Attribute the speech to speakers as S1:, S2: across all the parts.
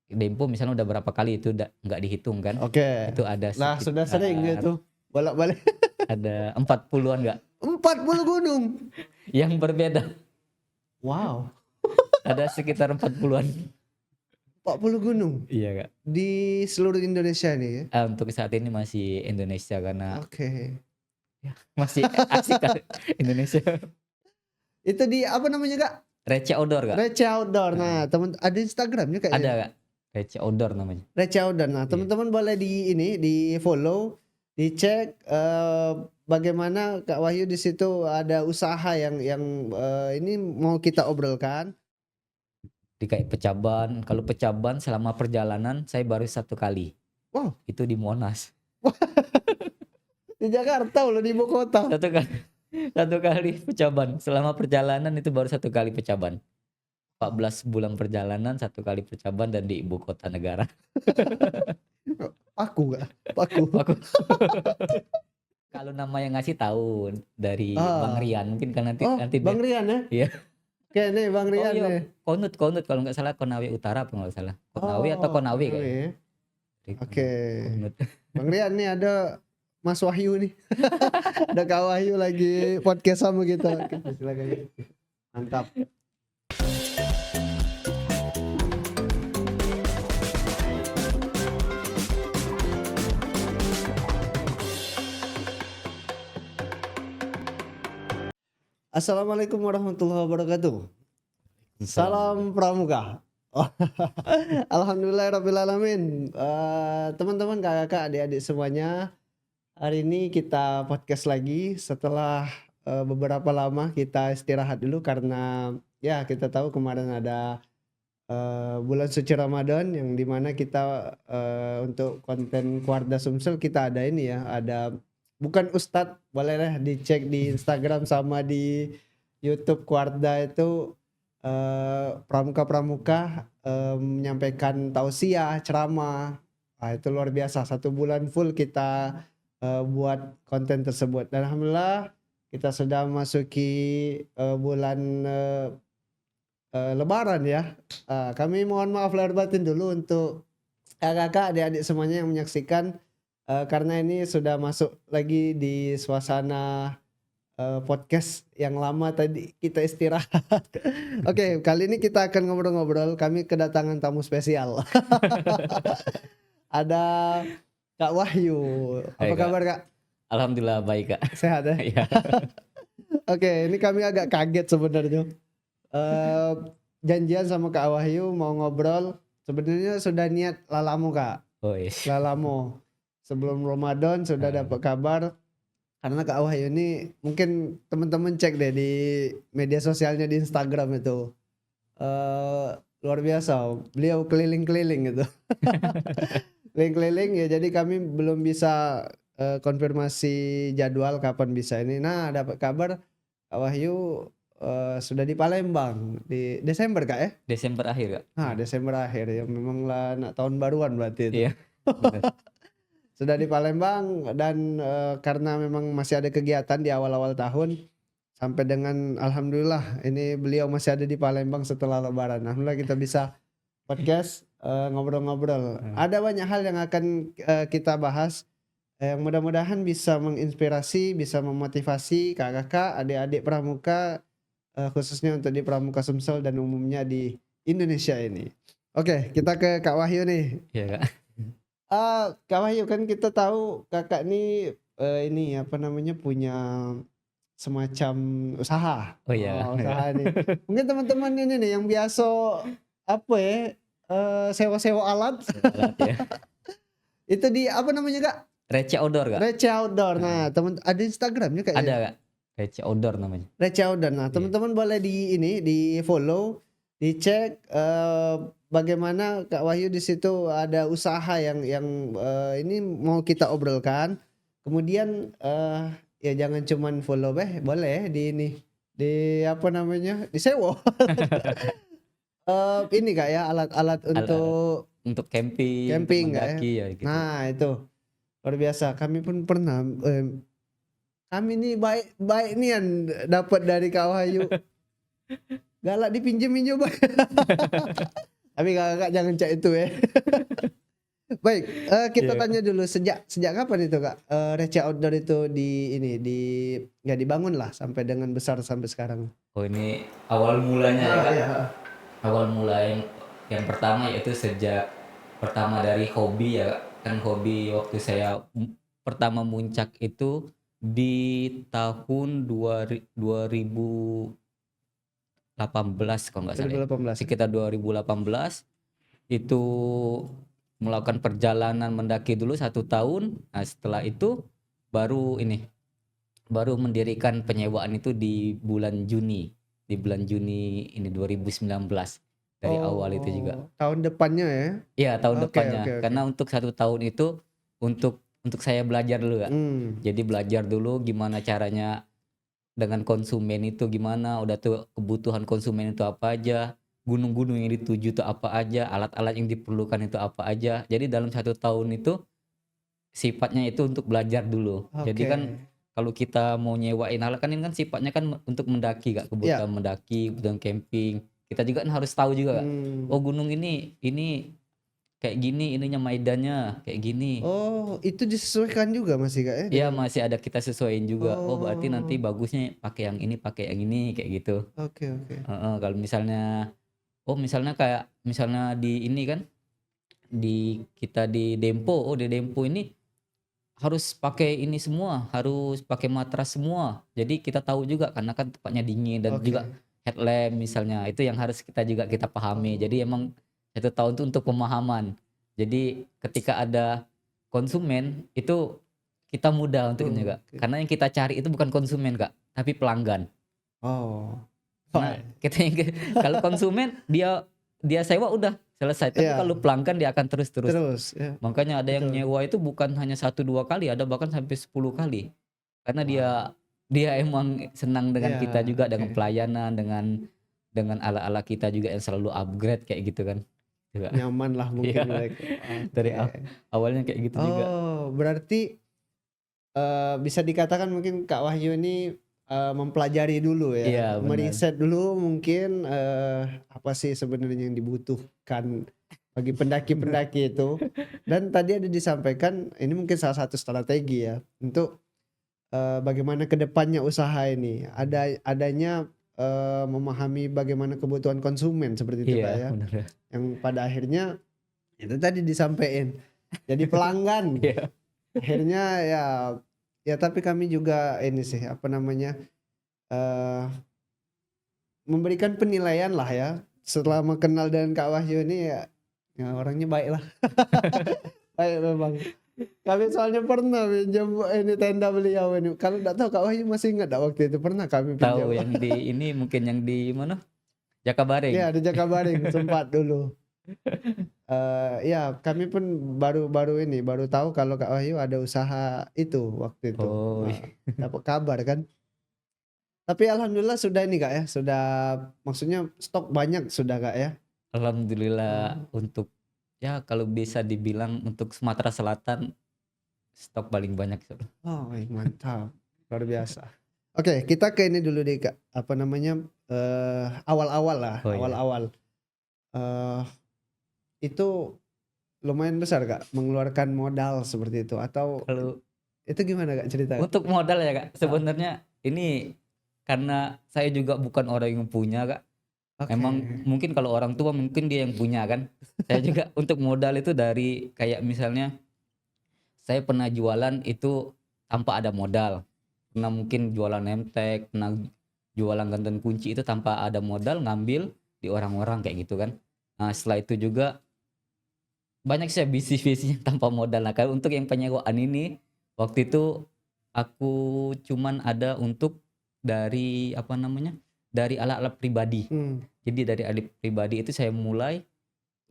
S1: Dempo misalnya udah berapa kali itu nggak dihitung kan.
S2: Oke.
S1: Itu ada
S2: Nah, sudah sering gitu. Bolak-balik.
S1: ada 40-an nggak
S2: 40 gunung.
S1: yang berbeda.
S2: Wow.
S1: Ada sekitar 40-an.
S2: 40 gunung
S1: Iya Kak.
S2: di seluruh Indonesia nih ya.
S1: Untuk saat ini masih Indonesia karena
S2: Oke.
S1: masih asik kan Indonesia.
S2: Itu di apa namanya Kak?
S1: Receh Outdoor Kak.
S2: Receh Outdoor. Nah, teman ada Instagramnya kayaknya.
S1: Ada Kak. Receh Outdoor namanya.
S2: Receh Outdoor. Nah, teman-teman boleh di follow, dicek bagaimana Kak Wahyu di situ ada usaha yang ini mau kita obrolkan.
S1: Di kayak Pecaban. Kalau Pecaban selama perjalanan saya baru 1 kali.
S2: Wow.
S1: Itu di Monas.
S2: Di Jakarta loh, di ibu kota.
S1: 1 kali. 1 kali Pecaban. Selama perjalanan itu baru 1 kali Pecaban. 14 bulan perjalanan 1 kali Pecaban dan di ibu kota negara.
S2: Paku gak? Paku.
S1: Kalau nama yang ngasih tahu dari Bang Rian mungkin kan nanti
S2: Bang Rian ya?
S1: Iya.
S2: Oke nih Bang Rian nih.
S1: Konut kalau nggak salah Konawe Utara apa nggak salah. Konawe atau Konawe kayaknya.
S2: Oke. Bang Rian nih ada Mas Wahyu nih. Ada Kak Wahyu lagi podcast sama kita. Silakan. Mantap. Assalamualaikum warahmatullahi wabarakatuh. Salam Pramuka. Alhamdulillahirrabbilalamin. Teman-teman, kakak, adik-adik semuanya, hari ini kita podcast lagi setelah beberapa lama kita istirahat dulu karena ya kita tahu kemarin ada bulan suci Ramadan yang dimana kita untuk konten Keluarga Sumsel kita ada ini ya, ada bukan Ustadz, boleh lah dicek di Instagram sama di YouTube Keluarga itu pramuka-pramuka menyampaikan tausiah, ceramah. Nah, itu luar biasa, 1 bulan full kita buat konten tersebut. Dan alhamdulillah kita sudah masuki bulan Lebaran ya. Kami mohon maaf lahir batin dulu untuk kakak, adik-adik semuanya yang menyaksikan. Karena ini sudah masuk lagi di suasana podcast yang lama tadi kita istirahat. Oke, kali ini kita akan ngobrol-ngobrol. Kami kedatangan tamu spesial. Ada Kak Wahyu. Apa kabar Kak?
S1: Alhamdulillah baik Kak.
S2: Sehat ya?
S1: Iya.
S2: Oke, ini kami agak kaget sebenarnya. Janjian sama Kak Wahyu mau ngobrol. Sebenarnya sudah niat lalamu Kak.
S1: Oh iya.
S2: Lalamu. Sebelum Ramadan sudah dapat kabar karena Kak Wahyu ini mungkin teman-teman cek deh di media sosialnya di Instagram itu luar biasa, beliau keliling-keliling gitu. Keliling-keliling ya, jadi kami belum bisa konfirmasi jadwal kapan bisa ini. Nah, dapat kabar Kak Wahyu sudah di Palembang di Desember Kak ya?
S1: Desember akhir Kak.
S2: Nah, Desember akhir ya, memang lah nak tahun baruan berarti itu.
S1: Iya.
S2: Sudah di Palembang dan karena memang masih ada kegiatan di awal-awal tahun sampai dengan alhamdulillah ini beliau masih ada di Palembang setelah Lebaran. Alhamdulillah kita bisa podcast ngobrol-ngobrol. Ada banyak hal yang akan kita bahas yang mudah-mudahan bisa menginspirasi, bisa memotivasi kakak-kakak, adik-adik pramuka khususnya untuk di Pramuka Sumsel dan umumnya di Indonesia ini. Oke, kita ke Kak Wahyu nih.
S1: Iya Kak.
S2: Kak Wahyu, kan kita tahu kakak nih ini apa namanya punya semacam usaha.
S1: Oh iya.
S2: Usaha nih. Mungkin teman-teman ini nih yang biasa apa ya sewa-sewa alat.
S1: Ya.
S2: Itu di apa namanya Kak?
S1: Receh Outdoor Kak.
S2: Receh Outdoor. Nah, teman ada Instagramnya kayaknya.
S1: Ada Kak. Receh Outdoor namanya.
S2: Receh Outdoor. Nah, teman-teman boleh di follow, dicek bagaimana Kak Wahyu di situ ada usaha yang ini mau kita obrolkan. Kemudian ya jangan cuman follow boleh di ini di apa namanya disewa. Ini Kak ya alat-alat untuk
S1: camping
S2: mendaki
S1: ya gitu.
S2: Nah itu luar biasa. Kami pun pernah kami nih baik nian dapat dari Kak Wahyu. Galak dipinjemin coba. Tapi Kakak jangan cek itu ya. Baik, kita
S1: Iya.
S2: tanya dulu sejak kapan itu Kak, Receh Outdoor itu ya dibangun lah sampai dengan besar sampai sekarang?
S1: Oh ini awal mulanya ya Kak?
S2: Iya,
S1: Awal mula yang pertama yaitu sejak pertama dari hobi ya Kak. Kan hobi waktu saya pertama muncak itu di tahun 2018 kalau nggak salah ya.
S2: 2018 ya?
S1: Sekitar 2018 itu melakukan perjalanan mendaki dulu 1 tahun. Nah setelah itu baru mendirikan penyewaan itu di bulan Juni. Di bulan Juni ini 2019. Dari awal itu juga.
S2: Oh, tahun depannya ya?
S1: Iya tahun
S2: Oke
S1: depannya.
S2: oke oke.
S1: Karena untuk 1 tahun itu untuk saya belajar dulu Kak. Jadi belajar dulu gimana caranya dengan konsumen itu gimana, udah tuh kebutuhan konsumen itu apa aja, gunung-gunung yang dituju itu apa aja, alat-alat yang diperlukan itu apa aja. Jadi dalam 1 tahun itu sifatnya itu untuk belajar dulu. Jadi
S2: Oke.
S1: kan kalau kita mau nyewain alat kan ini kan sifatnya kan untuk mendaki Kak,
S2: Iya.
S1: kebutuhan mendaki, kebutuhan camping. Kita juga kan harus tahu juga Kak. Oh gunung ini kayak gini, ininya medannya kayak gini.
S2: Oh, itu disesuaikan juga masih Kak ya
S1: Iya
S2: dengan
S1: masih ada kita sesuaiin juga. Oh berarti nanti
S2: oh,
S1: bagusnya pakai yang ini kayak gitu.
S2: oke oke.
S1: Heeh, kalau misalnya misalnya kayak misalnya di ini kan, kita di Dempo, oh di Dempo ini harus pakai ini semua, harus pakai matras semua. Jadi kita tahu juga karena kan tempatnya dingin dan juga
S2: Oke.
S1: headlamp misalnya, itu yang harus kita pahami. Jadi
S2: Oh,
S1: emang 1 tahun itu untuk pemahaman. Jadi ketika ada konsumen, itu kita mudah untuk ini Kak,
S2: oke.
S1: karena yang kita cari itu bukan konsumen Kak, tapi pelanggan.
S2: Oh. Oh,
S1: Karena kita yang kalau konsumen dia dia sewa udah selesai, tapi
S2: iya,
S1: kalau pelanggan dia akan terus-terus.
S2: terus ya,
S1: Makanya ada yang
S2: betul.
S1: nyewa itu bukan hanya 1 2 kali, ada bahkan sampai 10 kali. Karena dia
S2: Wah,
S1: dia emang senang dengan
S2: iya,
S1: kita juga,
S2: oke.
S1: dengan pelayanan, dengan ala-ala kita juga yang selalu upgrade kayak gitu kan. Juga.
S2: Nyaman lah
S1: Iya,
S2: mungkin mereka.
S1: dari
S2: Oke.
S1: awalnya kayak gitu juga.
S2: Oh, berarti, bisa dikatakan mungkin Kak Wahyu ini, mempelajari dulu ya,
S1: Iya benar.
S2: meriset dulu mungkin, apa sih sebenarnya yang dibutuhkan bagi pendaki-pendaki itu. Dan tadi ada disampaikan ini mungkin salah satu strategi ya untuk, bagaimana ke depannya usaha ini, adanya, memahami bagaimana kebutuhan konsumen seperti itu Kak
S1: Iya
S2: ya,
S1: benar.
S2: yang pada akhirnya itu tadi disampaikan jadi pelanggan.
S1: Iya.
S2: Akhirnya ya ya tapi kami juga ini sih, apa namanya, eee, memberikan penilaian lah ya, selama kenal dengan Kak Wahyu ini ya, ya orangnya baik lah. Baik memang. Kami soalnya pernah pinjam ini tenda beliau ini, kalau nggak tahu Kak Wahyu masih ingat nggak waktu itu pernah kami
S1: Tahu
S2: pinjam.
S1: yang di ini mungkin yang di mana? Jakabaring.
S2: Iya di Jakabaring sempat dulu. Ya kami pun baru tahu kalau Kak Wahyu ada usaha itu waktu itu,
S1: Oh,
S2: dapat kabar kan. Tapi alhamdulillah sudah ini Kak ya, sudah maksudnya stok banyak sudah Kak ya?
S1: alhamdulillah
S2: Oh,
S1: untuk ya kalau bisa dibilang untuk Sumatera Selatan stok paling banyak.
S2: oh mantap, luar biasa. Oke kita ke ini dulu deh Kak, apa namanya, awal-awal lah,
S1: Oh iya.
S2: awal-awal. Eee, itu lumayan besar Kak, mengeluarkan modal seperti itu atau
S1: Kalau
S2: itu gimana Kak cerita?
S1: untuk modal ya Kak,
S2: Heeh,
S1: sebenarnya ini karena saya juga bukan orang yang punya Kak.
S2: oke,
S1: Memang mungkin kalau orang tua mungkin dia yang punya kan. Saya juga untuk modal itu dari kayak misalnya saya pernah jualan itu tanpa ada modal. Pernah mungkin jualan nemtek, pernah jualan gantungan kunci itu tanpa ada modal, ngambil di orang-orang kayak gitu kan. Nah, setelah itu juga banyak sih bisnis-bisnis tanpa modal. Nah, kalau untuk yang penyewaan ini waktu itu aku cuman ada untuk dari apa namanya? Dari alat-alat pribadi.
S2: mmm,
S1: Jadi dari alat pribadi itu saya mulai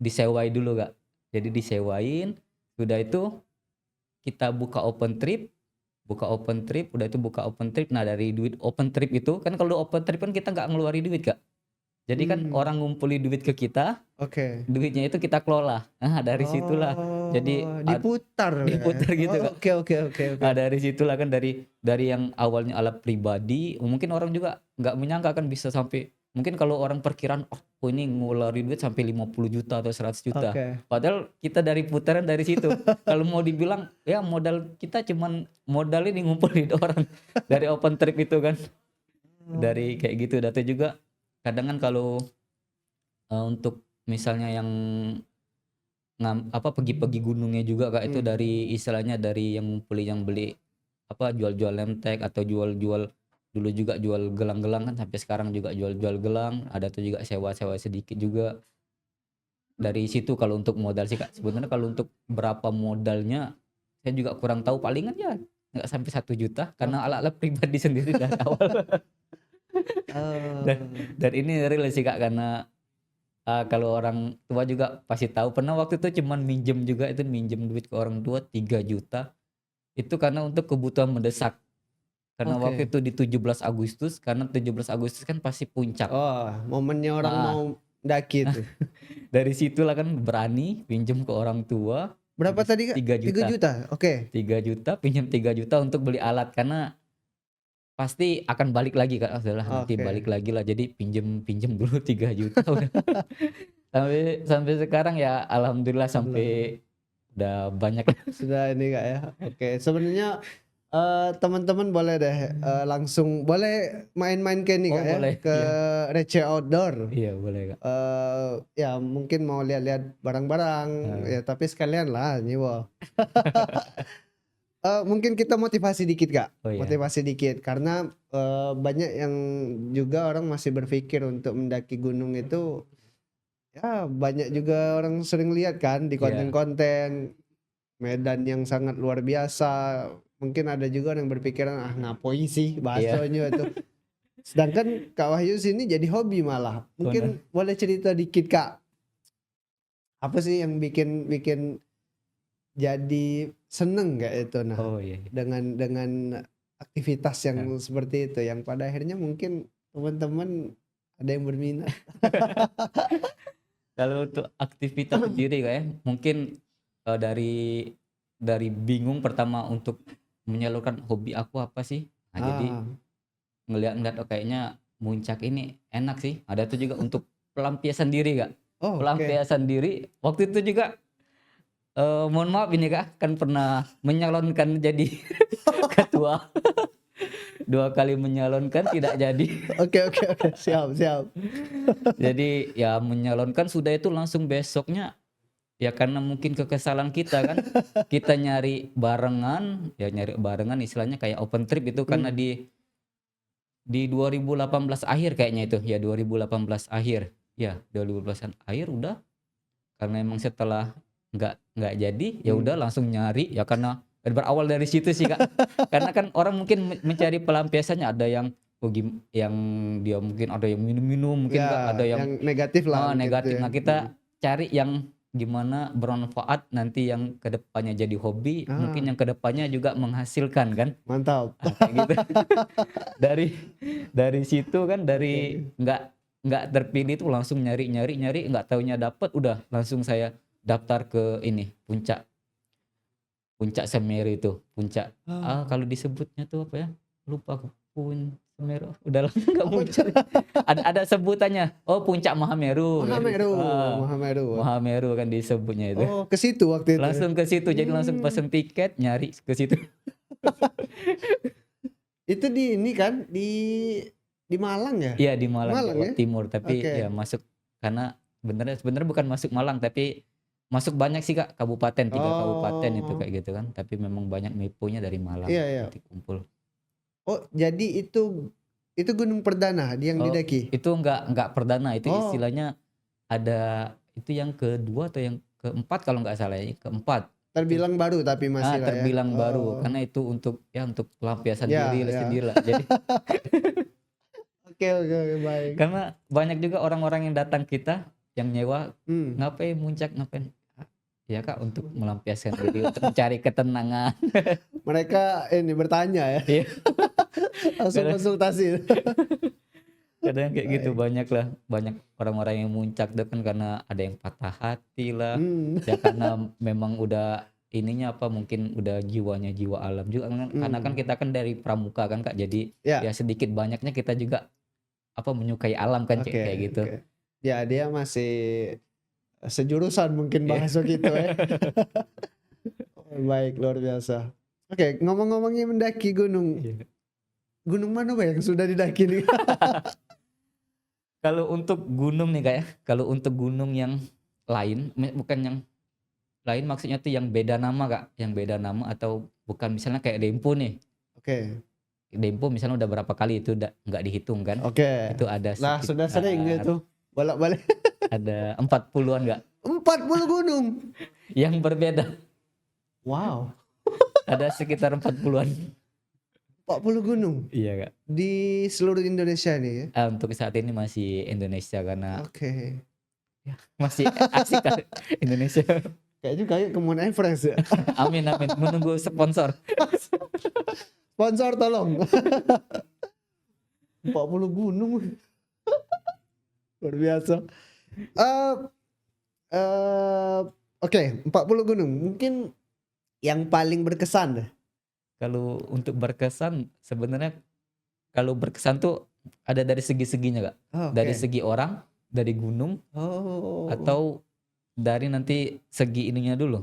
S1: disewai dulu, Kak. Jadi disewain, sudah itu kita udah itu buka open trip. Nah, dari duit open trip itu kan kalau open trip kan kita nggak ngeluarin duit, Kak. Jadi kan
S2: mmm,
S1: orang ngumpulin duit ke kita,
S2: oke.
S1: duitnya itu kita kelola. Nah, dari situlah jadi
S2: Oh, diputar ya?
S1: diputar gitu,
S2: Oh,
S1: Kak.
S2: oke oke oke oke.
S1: Nah, dari situlah kan dari yang awalnya alat pribadi, mungkin orang juga nggak menyangka kan bisa sampai mungkin kalau orang perkiraan oh ini ngeluarin duit sampai 50 juta atau 100 juta.
S2: Oke.
S1: Padahal kita dari putaran dari situ. Kalau mau dibilang ya modal kita cuman modal ini ngumpulin orang dari open trip itu kan. Dari kayak gitu data juga kadang kan kalau untuk misalnya yang pergi-pergi gunungnya juga Kak itu dari istilahnya dari yang beli jual-jual lemtek atau jual-jual dulu juga jual gelang-gelang kan sampai sekarang juga jual-jual gelang, ada tuh juga sewa-sewa sedikit juga. Dari situ kalau untuk modal sih Kak. Sebenarnya kalau untuk berapa modalnya saya juga kurang tahu, palingan ya nggak sampai 1 juta karena alat-alat pribadi sendiri dari awal. Dan,
S2: Oh.
S1: dan ini real sih Kak karena kalau orang tua juga pasti tahu pernah waktu itu cuman minjem duit ke orang tua 3 juta itu karena untuk kebutuhan mendesak. Karena waktu
S2: Oke.
S1: itu di 17 Agustus, karena 17 Agustus kan pasti puncak.
S2: Oh, momennya orang
S1: Ah,
S2: mau daki tuh.
S1: dari situlah kan berani pinjam ke orang tua
S2: Berapa tadi, Kak?
S1: 3
S2: 3
S1: juta.
S2: juta? Oke.
S1: 3 juta, pinjam 3 juta untuk beli alat karena pasti akan balik lagi Kak. Udahlah nanti
S2: Oke.
S1: balik lagi lah. Jadi pinjam dulu 3 juta udah. Sampai sampai sekarang ya alhamdulillah sampai udah banyak.
S2: Sudah ini Kak ya. Oke, sebenarnya teman-teman boleh deh langsung boleh main-main ke ini
S1: Oh
S2: Kak ya,
S1: boleh,
S2: ke
S1: iya.
S2: Receh Outdoor.
S1: Iya boleh Kak.
S2: Ya mungkin mau lihat-lihat barang-barang ya, tapi sekalian lah nyewa. Mungkin kita motivasi dikit Kak,
S1: Oh iya.
S2: motivasi dikit karena banyak yang juga orang masih berpikir untuk mendaki gunung itu, ya banyak juga orang sering lihat kan di
S1: Iya.
S2: konten-konten medan yang sangat luar biasa. Mungkin ada juga orang yang berpikiran ah ngapain sih
S1: Iya.
S2: bahasanya itu. Sedangkan Kak Wahyu sini jadi hobi malah.
S1: Benar.
S2: Mungkin boleh cerita dikit Kak. Apa sih yang bikin jadi seneng gak itu nah
S1: Oh iya.
S2: dengan aktivitas yang seperti itu yang pada akhirnya mungkin teman-teman ada yang berminat.
S1: Kalau untuk aktivitas sendiri Kak ya, mungkin dari bingung pertama untuk menyalurkan hobi aku apa sih. Nah, jadi
S2: Ah.
S1: ngeliat oh kayaknya muncak ini enak sih. Ada tuh juga untuk pelampiasan diri Kak.
S2: Oh, oke.
S1: Pelampiasan diri waktu itu juga mohon maaf ini Kak, kan pernah menyalonkan jadi ketua. 2 kali menyalonkan tidak jadi.
S2: Oke. Siap.
S1: Jadi ya menyalonkan sudah itu langsung besoknya ya karena mungkin kekesalan kita kan, kita nyari barengan istilahnya kayak open trip itu karena di 2018 akhir kayaknya itu, ya 2018 akhir. Ya 2018 akhir udah, karena emang setelah nggak jadi, ya udah langsung nyari ya karena berawal dari situ sih Kak. Karena kan orang mungkin mencari pelampiasannya ada yang yang dia mungkin ada yang minum-minum, mungkin Kak,
S2: Ya,
S1: ada yang
S2: yang negatif lah gitu
S1: negatif.
S2: ya.
S1: Nah, kita cari yang gimana bermanfaat nanti yang kedepannya jadi hobi, mungkin yang kedepannya juga menghasilkan kan.
S2: Mantap.
S1: Kayak gitu. Dari situ kan dari nggak terpilih tuh langsung nyari nggak taunya dapat, udah langsung saya daftar ke ini Puncak Semeru itu. Kalau disebutnya tuh apa ya? Lupa aku. Semeru. Udah lama nggak muncul. Ada sebutannya. Oh, Puncak Mahameru. Mahameru kan disebutnya itu.
S2: Oh, ke situ waktu itu.
S1: Langsung ke situ. Jadi langsung pesen tiket, nyari ke situ.
S2: Itu di ini kan di Malang ya?
S1: Iya, di Malang, Jawa
S2: ya?
S1: Timur, tapi ya masuk karena sebenarnya bukan masuk Malang, tapi masuk banyak sih Kak, kabupaten, 3 kabupaten itu kayak gitu kan. Tapi memang banyak miponya dari Malang.
S2: Iya.
S1: Titik kumpul.
S2: Oh, jadi itu gunung perdana yang didaki?
S1: Itu enggak perdana, itu istilahnya ada itu yang kedua atau yang keempat kalau nggak salah ya, keempat.
S2: Terbilang baru tapi masih lah ya.
S1: Terbilang baru karena itu untuk pelampiasan diri sendiri lah. Jadi
S2: Oke, baik.
S1: karena banyak juga orang-orang yang datang kita yang nyewa, ngapain muncak, ngapain? Ya Kak, untuk melampiaskan diri, untuk mencari ketenangan.
S2: Mereka ini bertanya ya.
S1: Iya.
S2: Langsung konsultasi.
S1: Kadang kayak gitu banyak orang-orang yang muncak itu kan karena ada yang patah hati lah. Ya karena memang udah ininya mungkin udah jiwanya jiwa alam juga kan. Karena kan kita kan dari pramuka kan Kak. Jadi ya sedikit banyaknya kita juga menyukai alam kan
S2: Oke,
S1: kayak gitu.
S2: oke. Ya dia masih sejurusan mungkin
S1: Iya.
S2: bahas gitu ya. Baik, luar biasa. Oke, ngomong-ngomongin mendaki gunung.
S1: Iya.
S2: Gunung mana Pak yang sudah didaki nih?
S1: Kalau untuk gunung nih Kak ya, kalau untuk gunung yang lain, bukan yang lain maksudnya tuh yang beda nama Kak, yang beda nama atau bukan misalnya kayak Dempo nih.
S2: Oke,
S1: Dempo misalnya udah berapa kali itu udah nggak dihitung kan.
S2: oke.
S1: Itu ada
S2: Lah sudah sering
S1: sekitar
S2: gitu. Bolak-balik
S1: ada 40-an Kak
S2: 40 gunung.
S1: yang berbeda.
S2: Wow,
S1: Ada sekitar 40-an.
S2: 40 gunung
S1: Iya Kak.
S2: di seluruh Indonesia nih ya.
S1: Untuk saat ini masih Indonesia karena
S2: Oke.
S1: masih asik kan Indonesia.
S2: Kayaknya kayak ke Mount Everest ya.
S1: Amin amin menunggu sponsor.
S2: Sponsor tolong. 40 gunung. Luar biasa. Eh oke, 40 gunung. Mungkin yang paling berkesan deh.
S1: Kalau untuk berkesan sebenarnya kalau berkesan tuh ada dari segi-seginya Kak.
S2: Oh,
S1: Dari
S2: oke.
S1: segi orang, dari gunung
S2: Oh.
S1: atau dari nanti segi ininya dulu.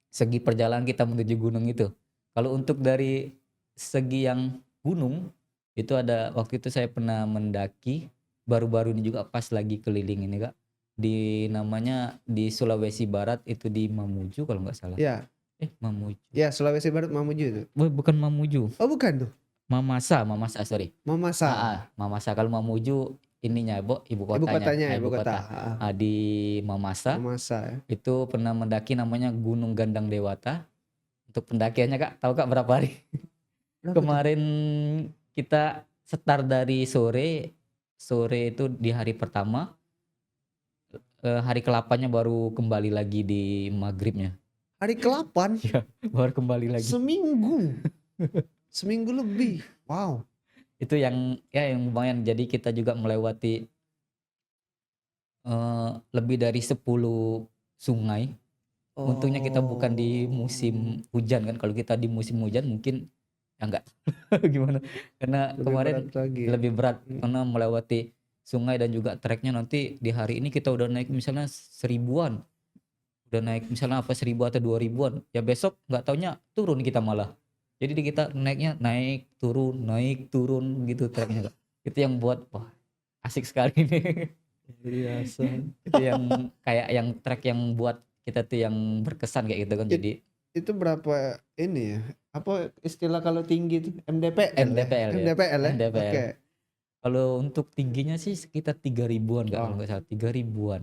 S1: Segi perjalanan kita menuju gunung itu. Kalau untuk dari segi yang gunung itu ada waktu itu saya pernah mendaki baru-baru ini juga pas lagi keliling ini Kak. Di namanya di Sulawesi Barat itu di Mamuju kalau nggak salah.
S2: Ya,
S1: Mamuju.
S2: ya Sulawesi Barat Mamuju itu.
S1: Bukan Mamuju.
S2: Oh, bukan tuh.
S1: Mamasa sorry.
S2: Mamasa.
S1: Mamasa kalau Mamuju ininya ibu
S2: Ibu
S1: kotanya.
S2: kotanya,
S1: Ibu
S2: ibu kota.
S1: kota. Di Mamasa
S2: Mamasa ya.
S1: itu pernah mendaki namanya Gunung Gandang Dewata. Untuk pendakiannya Kak, tahu Kak berapa hari?
S2: Berapa tuh?
S1: Kemarin kita start dari sore itu di hari pertama, hari ke-8-nya baru kembali lagi di maghribnya.
S2: Hari ke-8
S1: Baru kembali lagi.
S2: seminggu. Seminggu lebih. Wow.
S1: Itu yang lumayan. Jadi kita juga melewati lebih dari 10 sungai. Untungnya kita bukan di musim hujan kan. Kalau kita di musim hujan mungkin ya enggak gimana. Karena
S2: Lebih
S1: kemarin
S2: berat lagi ya.
S1: lebih berat karena melewati sungai dan juga treknya nanti di hari ini kita udah naik misalnya 1000-an. Udah naik misalnya 1000 atau 2000-an. Ya besok nggak taunya turun kita malah. Jadi kita naiknya naik turun gitu treknya Kak. Itu yang buat wah asik sekali nih.
S2: Biasa.
S1: Itu yang kayak yang trek yang buat kita tuh yang berkesan kayak gitu kan. Jadi
S2: Itu berapa ini ya? Apa istilah kalau tinggi itu? MDPL ya?
S1: MDPL ya.
S2: MDPL ya?
S1: MDPL.
S2: Oke.
S1: Kalau untuk tingginya sih sekitar 3000-an Kak, kalau nggak salah 3000-an.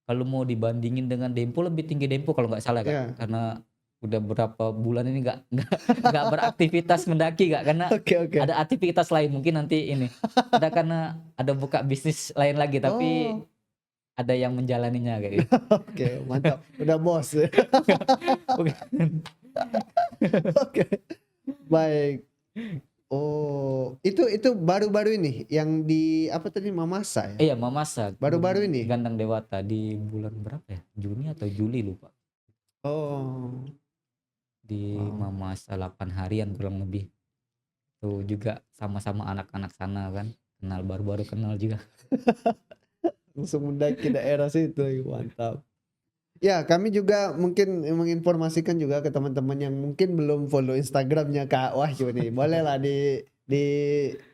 S1: Kalau mau dibandingin dengan Dempo lebih tinggi Dempo kalau nggak salah Kak.
S2: Ya.
S1: Karena udah berapa bulan ini nggak beraktivitas mendaki Kak, karena
S2: Oke, oke.
S1: ada aktivitas lain mungkin nanti ini. Ada karena ada buka bisnis lain lagi tapi
S2: Oh,
S1: ada yang menjalaninya kayak gitu.
S2: oke, mantap. Udah bos.
S1: Bukan.
S2: Oke. Baik. Oh, itu baru-baru ini yang di apa tadi Mamasa ya?
S1: Iya, Mamasa.
S2: Baru-baru
S1: Gunung
S2: ini?
S1: Gandang Dewata di bulan berapa ya? Juni atau Juli lupa.
S2: Oh,
S1: Di
S2: wow.
S1: Mamasa 8 harian kurang lebih. Tuh juga sama-sama anak-anak sana kan. Baru-baru kenal juga.
S2: Langsung mendaki daerah situ, mantap. Ya, kami juga mungkin menginformasikan juga ke teman-teman yang mungkin belum follow Instagramnya Kak Wahyu nih. Boleh lah di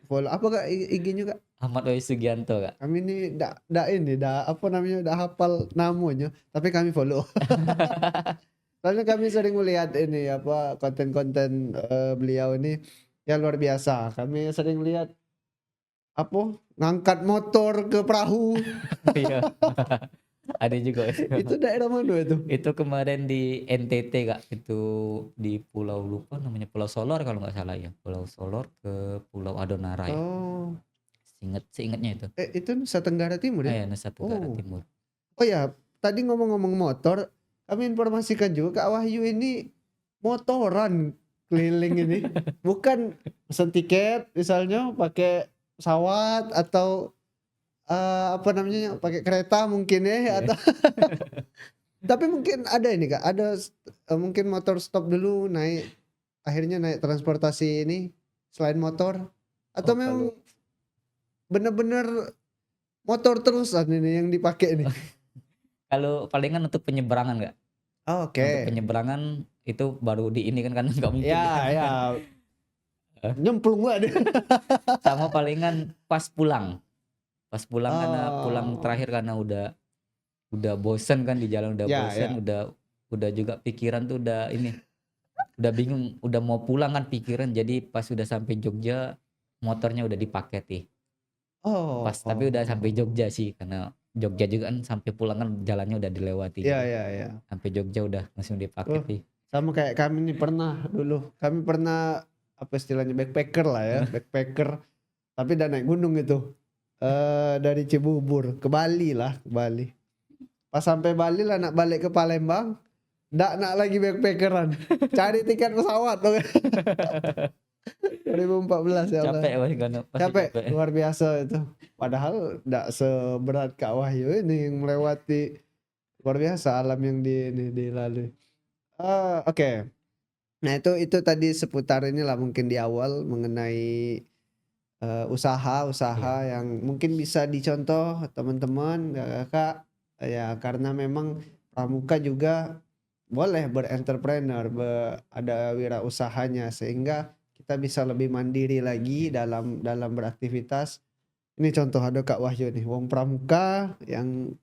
S2: follow. Apa Kak IG-nya Kak?
S1: Ahmad Wahyu Sugianto Kak.
S2: Kami ini apa namanya, hafal namanya, tapi kami follow. Soalnya kami sering melihat ini apa konten-konten beliau ini ya luar biasa. Kami sering lihat apa ngangkat motor ke perahu.
S1: Iya. Ada juga.
S2: Itu daerah mana itu?
S1: Itu kemarin di NTT Kak. Itu di pulau lupa namanya Pulau Solor kalau nggak salah ya. Pulau Solor ke Pulau Adonara ya.
S2: Oh,
S1: Seingatnya itu.
S2: itu Nusa Tenggara Timur ya?
S1: Ya Nusa Tenggara
S2: Oh.
S1: Timur.
S2: Oh ya, tadi ngomong-ngomong motor, kami informasikan juga Kak Wahyu ini motoran keliling ini. Bukan pesan tiket misalnya pakai pesawat atau apa namanya pakai kereta mungkin ya atau tapi mungkin ada ini Kak, ada mungkin motor stop dulu naik akhirnya naik transportasi ini selain motor atau
S1: Oh,
S2: memang bener-bener motor terusan ini yang dipakai nih.
S1: Kalau palingan untuk penyeberangan nggak? Untuk
S2: Oke.
S1: penyeberangan itu baru di ini kan karena nggak mungkin
S2: Ya,
S1: kita
S2: ya,
S1: eh,
S2: nyemplung lah dia.
S1: sama palingan pas pulang karena pulang
S2: Oh,
S1: terakhir karena udah bosen kan di jalan udah
S2: ya,
S1: bosen
S2: ya.
S1: udah juga pikiran tuh udah ini udah bingung udah mau pulang kan pikiran jadi pas udah sampai Jogja motornya udah dipakai nih
S2: Oh,
S1: pas tapi udah sampai
S2: oh.
S1: Jogja sih karena Jogja juga kan sampai pulang kan jalannya udah dilewati
S2: Ya,
S1: jadi
S2: ya, ya.
S1: sampai Jogja udah langsung dipakai nih.
S2: Sama kayak kami nih pernah dulu. Kami pernah apa istilahnya backpacker lah ya, backpacker. Tapi udah naik gunung itu. Dari Cibubur ke Bali lah, ke Bali. Pas sampai Bali lah nak balik ke Palembang, ndak nak lagi backpackeran. Cari tiket pesawat tuh. 2014 ya Allah.
S1: Capek karena pasti
S2: Capek
S1: capek.
S2: luar biasa itu. Padahal ndak seberat Kak Wahyu ini yang melewati luar biasa alam yang dilalui. Oke. Nah itu tadi seputar inilah mungkin di awal mengenai usaha-usaha
S1: Iya,
S2: yang mungkin bisa dicontoh teman-teman, Kakak, ya karena memang pramuka juga boleh berentrepreneur, ada wirausahanya sehingga kita bisa lebih mandiri lagi
S1: iya.
S2: dalam beraktivitas. Ini contoh ada Kak Wahyu nih, wong pramuka yang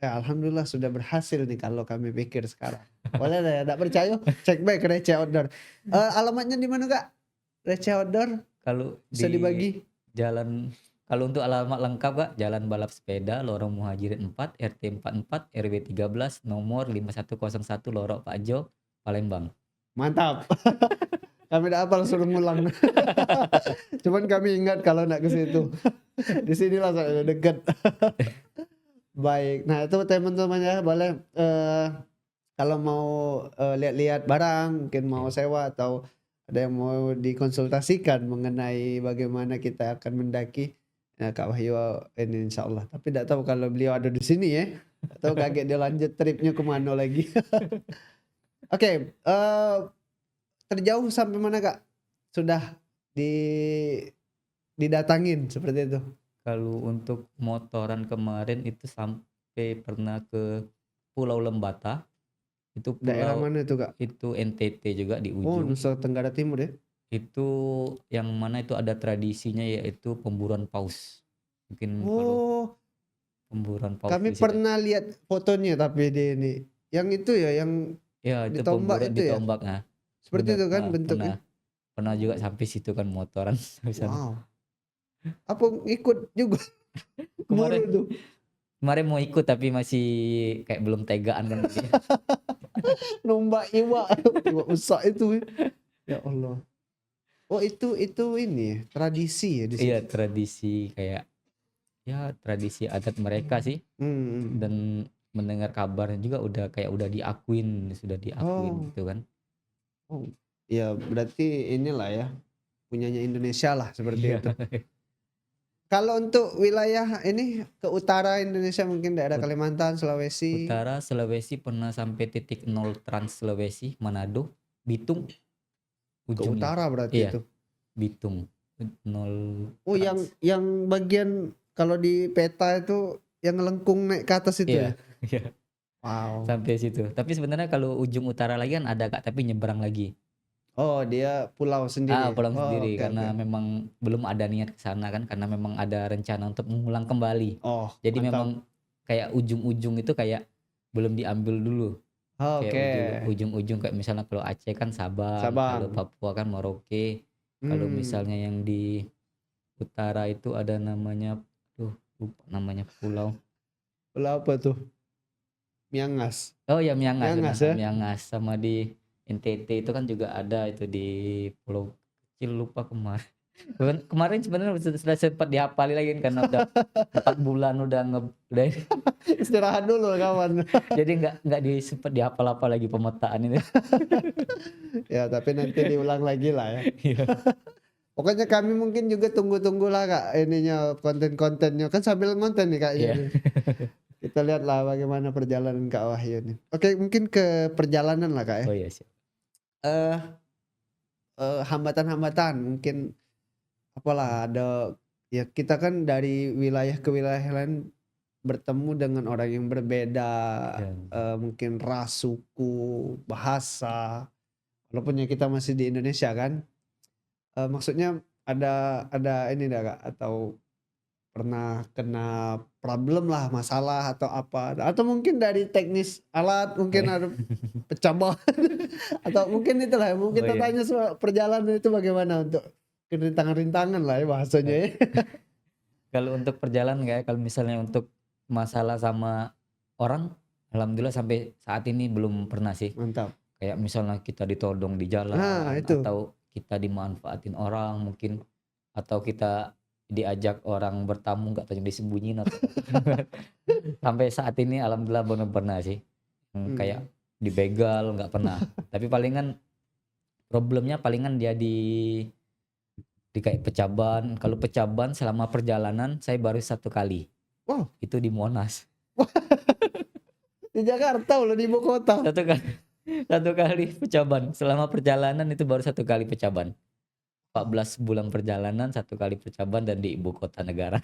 S2: ya alhamdulillah sudah berhasil nih kalau kami pikir sekarang. Boleh deh, nggak percaya cek back Receh Outdoor. Alamatnya di mana Kak? Receh Outdoor
S1: Kalau
S2: bisa
S1: di
S2: dibagi?
S1: jalan kalau untuk alamat lengkap Kak, Jalan Balap Sepeda, Lorong Muhajirin 4, RT 44, RW 13, nomor 5101 Lorok Pakjo, Palembang.
S2: Mantap. Kami udah hafal suruh ngulang. Cuman kami ingat kalau nak ke situ. Di sinilah saya dekat. Baik. Nah, itu teman-teman ya boleh kalau mau lihat-lihat barang, mungkin mau
S1: Iya,
S2: sewa atau ada yang mau dikonsultasikan mengenai bagaimana kita akan mendaki. Nah, Kak Wahyu ini insyaallah. Tapi tidak tahu kalau beliau ada di sini ya. Atau kaget dia lanjut tripnya kemana lagi. Oke, terjauh sampai mana Kak? Sudah di didatangin seperti itu.
S1: kalau untuk motoran kemarin itu sampai pernah ke Pulau Lembata, itu
S2: Daerah
S1: pulau
S2: mana itu Kak?
S1: itu NTT juga di
S2: Oh,
S1: ujung.
S2: Nusa Tenggara Timur ya?
S1: Itu yang mana itu ada tradisinya yaitu pemburuan paus. Mungkin kalau
S2: Oh,
S1: pemburuan paus
S2: kami
S1: di situ.
S2: pernah lihat fotonya tapi di ini. Yang itu ya, yang
S1: Ya, itu
S2: ditombak
S1: pemburuan
S2: itu ya?
S1: ditombak. Nah,
S2: Seperti
S1: bener.
S2: itu kan
S1: Pernah
S2: bentuknya?
S1: pernah juga sampai situ kan motoran di sana.
S2: Wow. Apa ikut juga buru
S1: Kemarin
S2: tuh?
S1: kemarin mau ikut tapi masih kayak belum tegaan kan dia.
S2: Nombak iwak, iwak besar itu ya. Ya Allah. Oh, itu ini ya, tradisi ya di
S1: Iya,
S2: situ.
S1: tradisi kayak ya tradisi adat mereka sih
S2: Hmm.
S1: dan mendengar kabarnya juga udah kayak udah diakuin, sudah diakuin
S2: Oh,
S1: gitu kan.
S2: oh. Ya berarti inilah ya, punyanya Indonesia lah seperti
S1: Iya.
S2: itu. Kalau untuk wilayah ini ke utara Indonesia mungkin daerah
S1: Ut-
S2: Kalimantan, Sulawesi,
S1: Utara Sulawesi pernah sampai titik nol Trans Sulawesi, Manado, Bitung
S2: ke
S1: ujungnya.
S2: utara berarti
S1: Iya,
S2: itu.
S1: Bitung nol
S2: Oh, yang
S1: Trans.
S2: yang bagian kalau di peta itu yang lengkung naik ke atas itu
S1: Iya,
S2: ya.
S1: iya,
S2: Wow.
S1: sampai situ. Tapi sebenarnya kalau ujung utara lagi kan ada Kak, tapi nyebrang lagi.
S2: Oh, dia pulau sendiri.
S1: Pulang
S2: Oh,
S1: sendiri
S2: oke oke.
S1: karena memang belum ada niat ke sana kan karena memang ada rencana untuk mengulang kembali.
S2: Oh,
S1: Jadi
S2: mantap.
S1: memang kayak ujung-ujung itu kayak belum diambil dulu. Kayak
S2: Oke.
S1: ujung-ujung kayak misalnya kalau Aceh kan Sabang, kalau
S2: Sabang.
S1: Papua kan Merauke. Kalau
S2: Hmm.
S1: misalnya yang di utara itu ada namanya tuh lupa namanya pulau.
S2: Pulau apa tuh? Miangas.
S1: Oh ya Miangas benar,
S2: Miangas ya.
S1: Miangas sama di NTT itu kan juga ada itu di pulau kecil lupa kemarin. Kemarin sebenarnya sudah sempat dihafali lagi kan karena udah 4 bulan udah
S2: Istirahat dulu kawan.
S1: jadi nggak sempat dihafal-hafal lagi pemetaan ini.
S2: Ya, tapi nanti diulang lagi lah ya.
S1: Iya.
S2: Pokoknya kami mungkin juga tunggu-tunggulah Kak ininya konten-kontennya kan sambil ngonten nih Kak
S1: Iya.
S2: ini. Kita lihatlah bagaimana perjalanan Kak Wahyu nih. Oke, mungkin ke perjalanan lah Kak ya.
S1: Oh iya sih.
S2: Eh hambatan-hambatan mungkin apalah ada Ya kita kan dari wilayah ke wilayah lain bertemu dengan orang yang berbeda,
S1: Ya.
S2: mungkin ras, suku, bahasa. Walaupun ya kita masih di Indonesia kan. Maksudnya ada ini enggak Kak, atau pernah kena problem lah, masalah atau apa, atau mungkin dari teknis alat mungkin ada pecah ban atau mungkin itulah yang mau
S1: Oh
S2: kita
S1: iya.
S2: tanya soal perjalanan itu bagaimana untuk rintangan-rintangan lah ya bahasanya ya.
S1: Kalau untuk perjalanan kayak kalau misalnya untuk masalah sama orang, alhamdulillah sampai saat ini belum pernah sih.
S2: Mantap.
S1: Kayak misalnya kita ditodong di
S2: Nah
S1: jalan
S2: itu.
S1: atau kita dimanfaatin orang mungkin atau kita diajak orang bertamu nggak tahu disembunyiin atau sampai saat ini alhamdulillah belum pernah sih. Kayak
S2: Mmm.
S1: dibegal nggak pernah. Tapi palingan problemnya palingan dia di kayak pecah ban. Kalau pecah ban selama perjalanan saya baru 1 kali.
S2: Wow,
S1: Itu di Monas.
S2: di Jakarta loh, di ibu kota.
S1: Satu kali satu kali pecah ban. Selama perjalanan itu baru 1 kali pecah ban. 14 bulan perjalanan 1 kali pecah ban dan di ibu kota negara.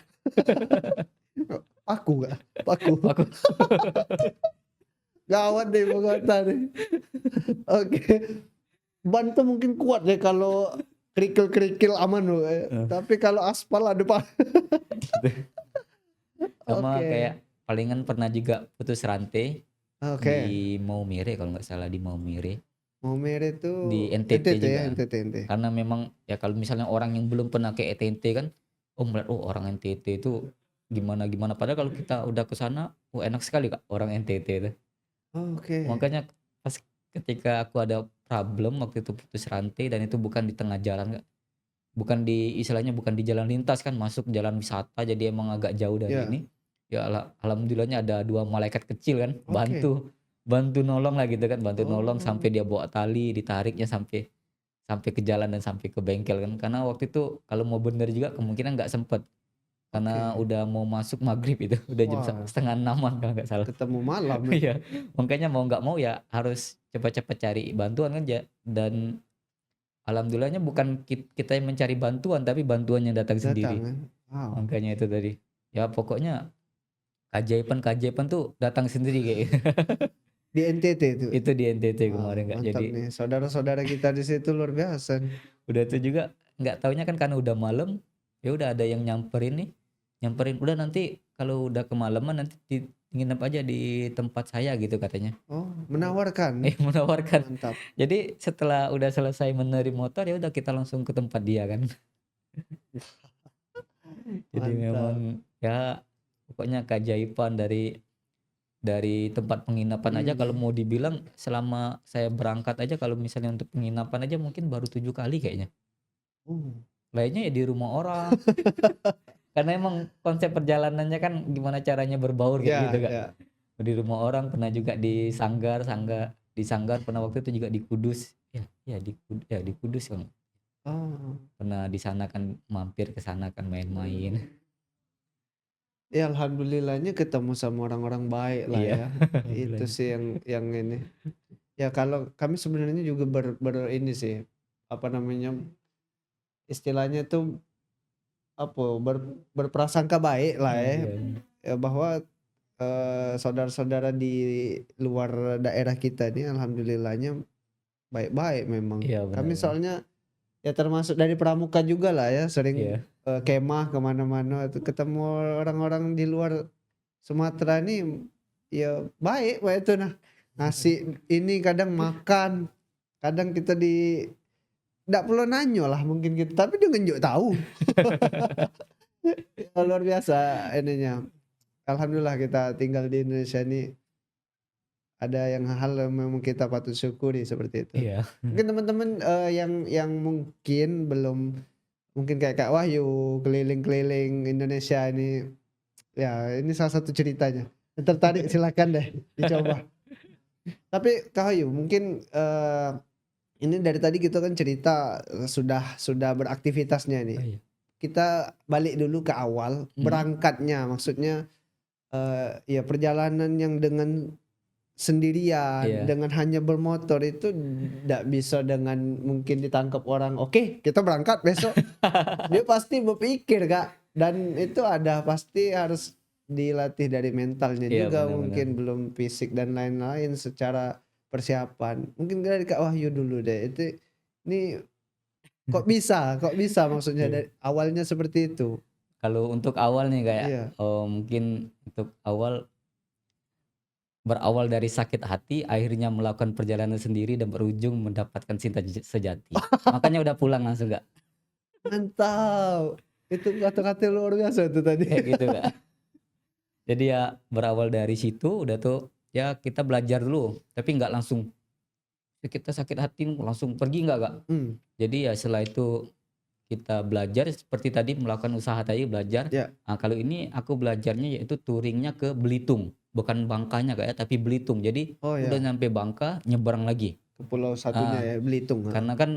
S2: Paku Kak, paku.
S1: Aku
S2: Gawat deh ibu kota nih. Oke. Ban tuh mungkin kuat deh kalau kerikil-kerikil aman loh, tapi kalau aspal aduh Pak.
S1: sama
S2: Oke.
S1: kayak palingan pernah juga putus rantai
S2: Oke.
S1: di Maumere kalau nggak salah di Maumere.
S2: Maumere itu
S1: Di NTT
S2: NTT ya,
S1: juga.
S2: NTT.
S1: Karena memang ya kalau misalnya orang yang belum pernah ke NTT kan, melihat oh orang NTT itu gimana gimana. Padahal kalau kita udah ke sana, enak sekali Kak orang NTT itu.
S2: Oke.
S1: Makanya pas ketika aku ada problem waktu itu putus rantai dan itu bukan di tengah jalan Kak. Bukan di istilahnya bukan di jalan lintas kan masuk jalan wisata jadi emang agak jauh dari
S2: Ya.
S1: ini. Ya alhamdulillahnya ada 2 malaikat kecil kan
S2: Oke.
S1: bantu nolong lah gitu kan, bantu nolong
S2: Oh,
S1: sampai dia bawa tali, ditariknya sampai sampai ke jalan dan sampai ke bengkel kan. Karena waktu itu kalau mau bener juga kemungkinan nggak sempet, karena
S2: oke.
S1: udah mau masuk maghrib itu, udah jam
S2: Wah,
S1: 5:30 kalau nggak salah.
S2: ketemu malam nih.
S1: Iya, makanya mau nggak mau ya harus cepet-cepet cari bantuan kan ya, dan alhamdulillahnya bukan kita yang mencari bantuan, tapi bantuan yang datang
S2: Datang
S1: sendiri.
S2: kan. Wow.
S1: Makanya itu tadi. Ya pokoknya keajaiban-keajaiban tuh datang sendiri kayak gitu.
S2: Di NTT itu.
S1: Itu di NTT
S2: Wah,
S1: kemarin Kak.
S2: mantap
S1: Jadi
S2: nih. Saudara-saudara kita di situ luar biasa nih.
S1: udah itu juga nggak taunya kan karena udah malam, ya udah ada yang nyamperin nih. Nyamperin, "Udah nanti kalau udah kemalaman nanti nginep aja di tempat saya," gitu katanya.
S2: Oh,
S1: Oh,
S2: menawarkan.
S1: menawarkan.
S2: Mantap.
S1: Jadi setelah udah selesai menerim motor ya udah kita langsung ke tempat dia kan. Jadi
S2: Mantap.
S1: memang ya pokoknya keajaiban dari tempat penginapan aja kalau
S2: Hmm.
S1: mau dibilang selama saya berangkat aja kalau misalnya untuk penginapan aja mungkin baru 7 kali kayaknya.
S2: Oh.
S1: Lainnya ya di rumah orang. Karena emang konsep perjalanannya kan gimana caranya berbaur kayak gitu
S2: Ya,
S1: Kak.
S2: ya.
S1: Di rumah orang pernah juga di Sanggar pernah waktu itu juga di Kudus. Di Kudus kan.
S2: Oh.
S1: Pernah di sana kan mampir ke sana kan main-main.
S2: Ya alhamdulillahnya ketemu sama orang-orang baik lah
S1: Iya.
S2: ya. Itu
S1: Alhamdulillah.
S2: sih yang ini. Ya kalau kami sebenarnya juga ini sih, apa namanya, istilahnya tuh apa, berprasangka baik lah ya.
S1: Iya.
S2: Ya bahwa saudara-saudara di luar daerah kita ini alhamdulillahnya baik-baik memang.
S1: Iya
S2: Kami
S1: benar-benar.
S2: soalnya ya termasuk dari pramuka juga lah ya, sering
S1: Iya.
S2: kemah kemana-mana itu ketemu orang-orang di luar Sumatera ini ya baik baik itu nah. Ngasih ini kadang makan, kadang kita nggak perlu nanyo lah mungkin gitu, tapi dia ngenjuk tahu. Ya, luar biasa ininya. Alhamdulillah kita tinggal di Indonesia ini ada hal yang memang kita patut syukuri seperti itu.
S1: Iya.
S2: Mungkin teman-teman, yang mungkin belum mungkin kayak Kak Wahyu keliling-keliling Indonesia ini, ya ini salah satu ceritanya. Yang tertarik silakan deh dicoba. Tapi Kak Wahyu mungkin, ini dari tadi kita kan cerita, sudah beraktivitasnya nih.
S1: Oh iya.
S2: Kita balik dulu ke awal, berangkatnya maksudnya, ya perjalanan yang dengan sendirian,
S1: Iya.
S2: dengan hanya bermotor itu ndak bisa dengan mungkin ditangkap orang, "Oke, kita berangkat besok." Dia pasti berpikir, Kak. Dan itu ada pasti harus dilatih dari mentalnya
S1: Iya
S2: juga,
S1: benar-benar.
S2: mungkin belum fisik dan lain-lain secara persiapan. Mungkin dari Kak Wahyu dulu deh. Ini kok bisa maksudnya
S1: Iya.
S2: dari awalnya seperti itu?
S1: Kalau untuk awal nih kayak
S2: Iya.
S1: mungkin untuk awal berawal dari sakit hati, akhirnya melakukan perjalanan sendiri dan berujung mendapatkan cinta sejati. Makanya udah pulang langsung Kak,
S2: Mantap. Itu kata-kata luar biasa tuh tadi.
S1: kayak gitu Kak. Jadi ya berawal dari situ udah tuh ya kita belajar dulu, tapi nggak langsung kita sakit hati langsung pergi nggak Kak.
S2: Hmm,
S1: Jadi ya setelah itu kita belajar seperti tadi melakukan usaha tadi belajar.
S2: ya.
S1: Nah, kalau ini aku belajarnya yaitu touringnya ke Belitung, bukan Bangkanya Kak ya, tapi Belitung. Jadi
S2: Oh
S1: udah
S2: ya,
S1: nyampe Bangka nyebrang lagi.
S2: ke pulau satunya
S1: Ah,
S2: ya, Belitung. Ha.
S1: karena kan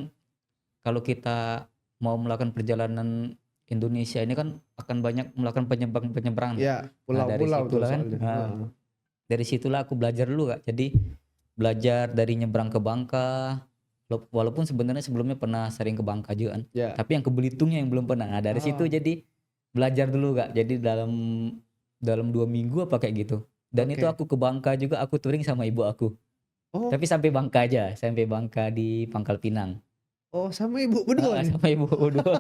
S1: kalau kita mau melakukan perjalanan Indonesia ini kan akan banyak melakukan penyeberangan Kak.
S2: Ya,
S1: Nah,
S2: pulau-pulau tuh soalnya.
S1: dari situlah aku belajar dulu Kak. Jadi belajar dari nyebrang ke Bangka, walaupun sebenarnya sebelumnya pernah sering ke Bangka juga kan.
S2: Ya.
S1: Tapi yang ke Belitungnya yang belum pernah. Nah, dari situ
S2: Ah,
S1: jadi belajar dulu Kak. Jadi dalam 2 minggu apa kayak gitu. Dan itu
S2: oke.
S1: aku ke Bangka juga aku touring sama ibu aku.
S2: Oh,
S1: Tapi sampai Bangka aja, sampai Bangka di Pangkal Pinang.
S2: oh sama ibu berdua nih.
S1: Sama ibu berdua.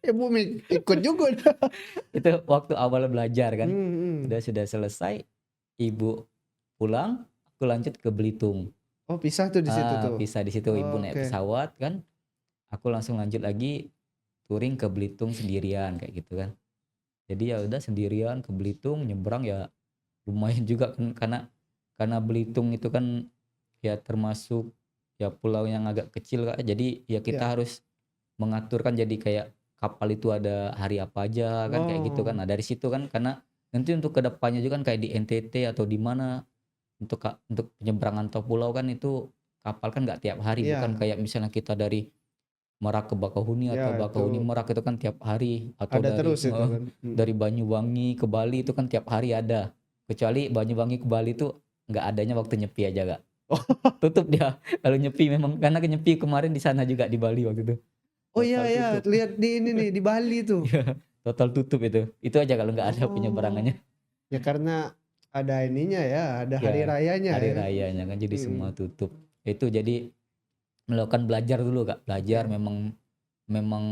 S2: Ibu ikut juga.
S1: Itu waktu awal belajar kan.
S2: Hmm, hmm.
S1: Sudah selesai, ibu pulang, aku lanjut ke Belitung.
S2: Oh, pisah tuh di situ tuh.
S1: Pisah di situ ibu naik
S2: Oke.
S1: pesawat kan. Aku langsung lanjut lagi touring ke Belitung sendirian kayak gitu kan. Jadi ya udah sendirian ke Belitung nyebrang ya lumayan juga kan karena Belitung itu kan ya termasuk ya pulau yang agak kecil Kak. Jadi ya kita
S2: Ya.
S1: harus mengaturkan jadi kayak kapal itu ada hari apa aja kan kayak gitu kan.
S2: Oh,
S1: Nah, dari situ kan karena nanti untuk kedepannya juga kan kayak di NTT atau di mana untuk penyeberangan tol pulau kan itu kapal kan nggak tiap hari, bukan
S2: iya.
S1: kayak misalnya kita dari Merak ke Bakauheni atau
S2: Ya,
S1: Bakauheni
S2: itu
S1: Merak itu kan tiap hari atau
S2: ada terus itu kan.
S1: dari Banyuwangi ke Bali itu kan tiap hari ada. Kecuali Banyuwangi ke Bali itu nggak adanya waktu nyepi aja Kak. Tutup dia kalau nyepi memang karena nyepi kemarin di sana juga di Bali waktu itu.
S2: Oh iya
S1: Total
S2: ya,
S1: tutup.
S2: lihat di ini nih di Bali tuh.
S1: Iya, total tutup itu. Itu aja kalau nggak ada
S2: Oh,
S1: penyeberangannya.
S2: ya karena ada ininya ya, ada hari
S1: Ya,
S2: rayanya
S1: hari
S2: ya.
S1: rayanya kan jadi semua
S2: Hmm,
S1: tutup. Itu jadi melakukan belajar dulu Kak. Belajar
S2: ya,
S1: memang memang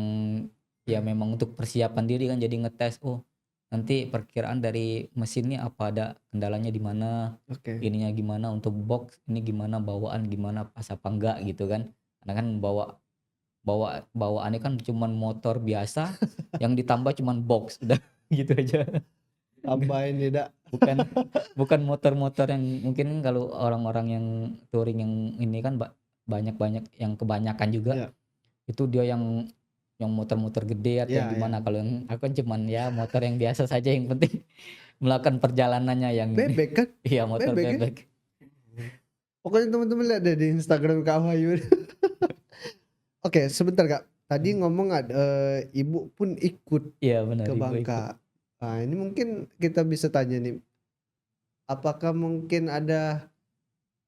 S1: ya memang untuk persiapan diri kan jadi ngetes oh nanti perkiraan dari mesinnya apa ada kendalanya di mana
S2: oke.
S1: ininya gimana untuk box ini gimana bawaan gimana pas apa enggak gitu kan karena kan bawaannya kan cuman motor biasa yang ditambah cuman box udah gitu aja. Nggak-
S2: Tambahin tidak.
S1: bukan bukan motor-motor yang mungkin kalau orang-orang yang touring yang ini kan banyak-banyak yang kebanyakan juga
S2: Ya,
S1: itu dia yang motor-motor gede atau yang
S2: ya, ya.
S1: gimana kalau yang aku kan cuman ya motor yang biasa saja yang penting melakukan perjalanannya yang
S2: Bebek kan?
S1: iya motor
S2: Bebek kan?
S1: bebek.
S2: Pokoknya teman-teman lihat deh di Instagram Kak Wahyu. Oke, sebentar Kak. Tadi ngomong ada ibu pun ikut
S1: Iya benar
S2: ke
S1: ibu ikut.
S2: Bangka. Nah, ini mungkin kita bisa tanya nih, apakah mungkin ada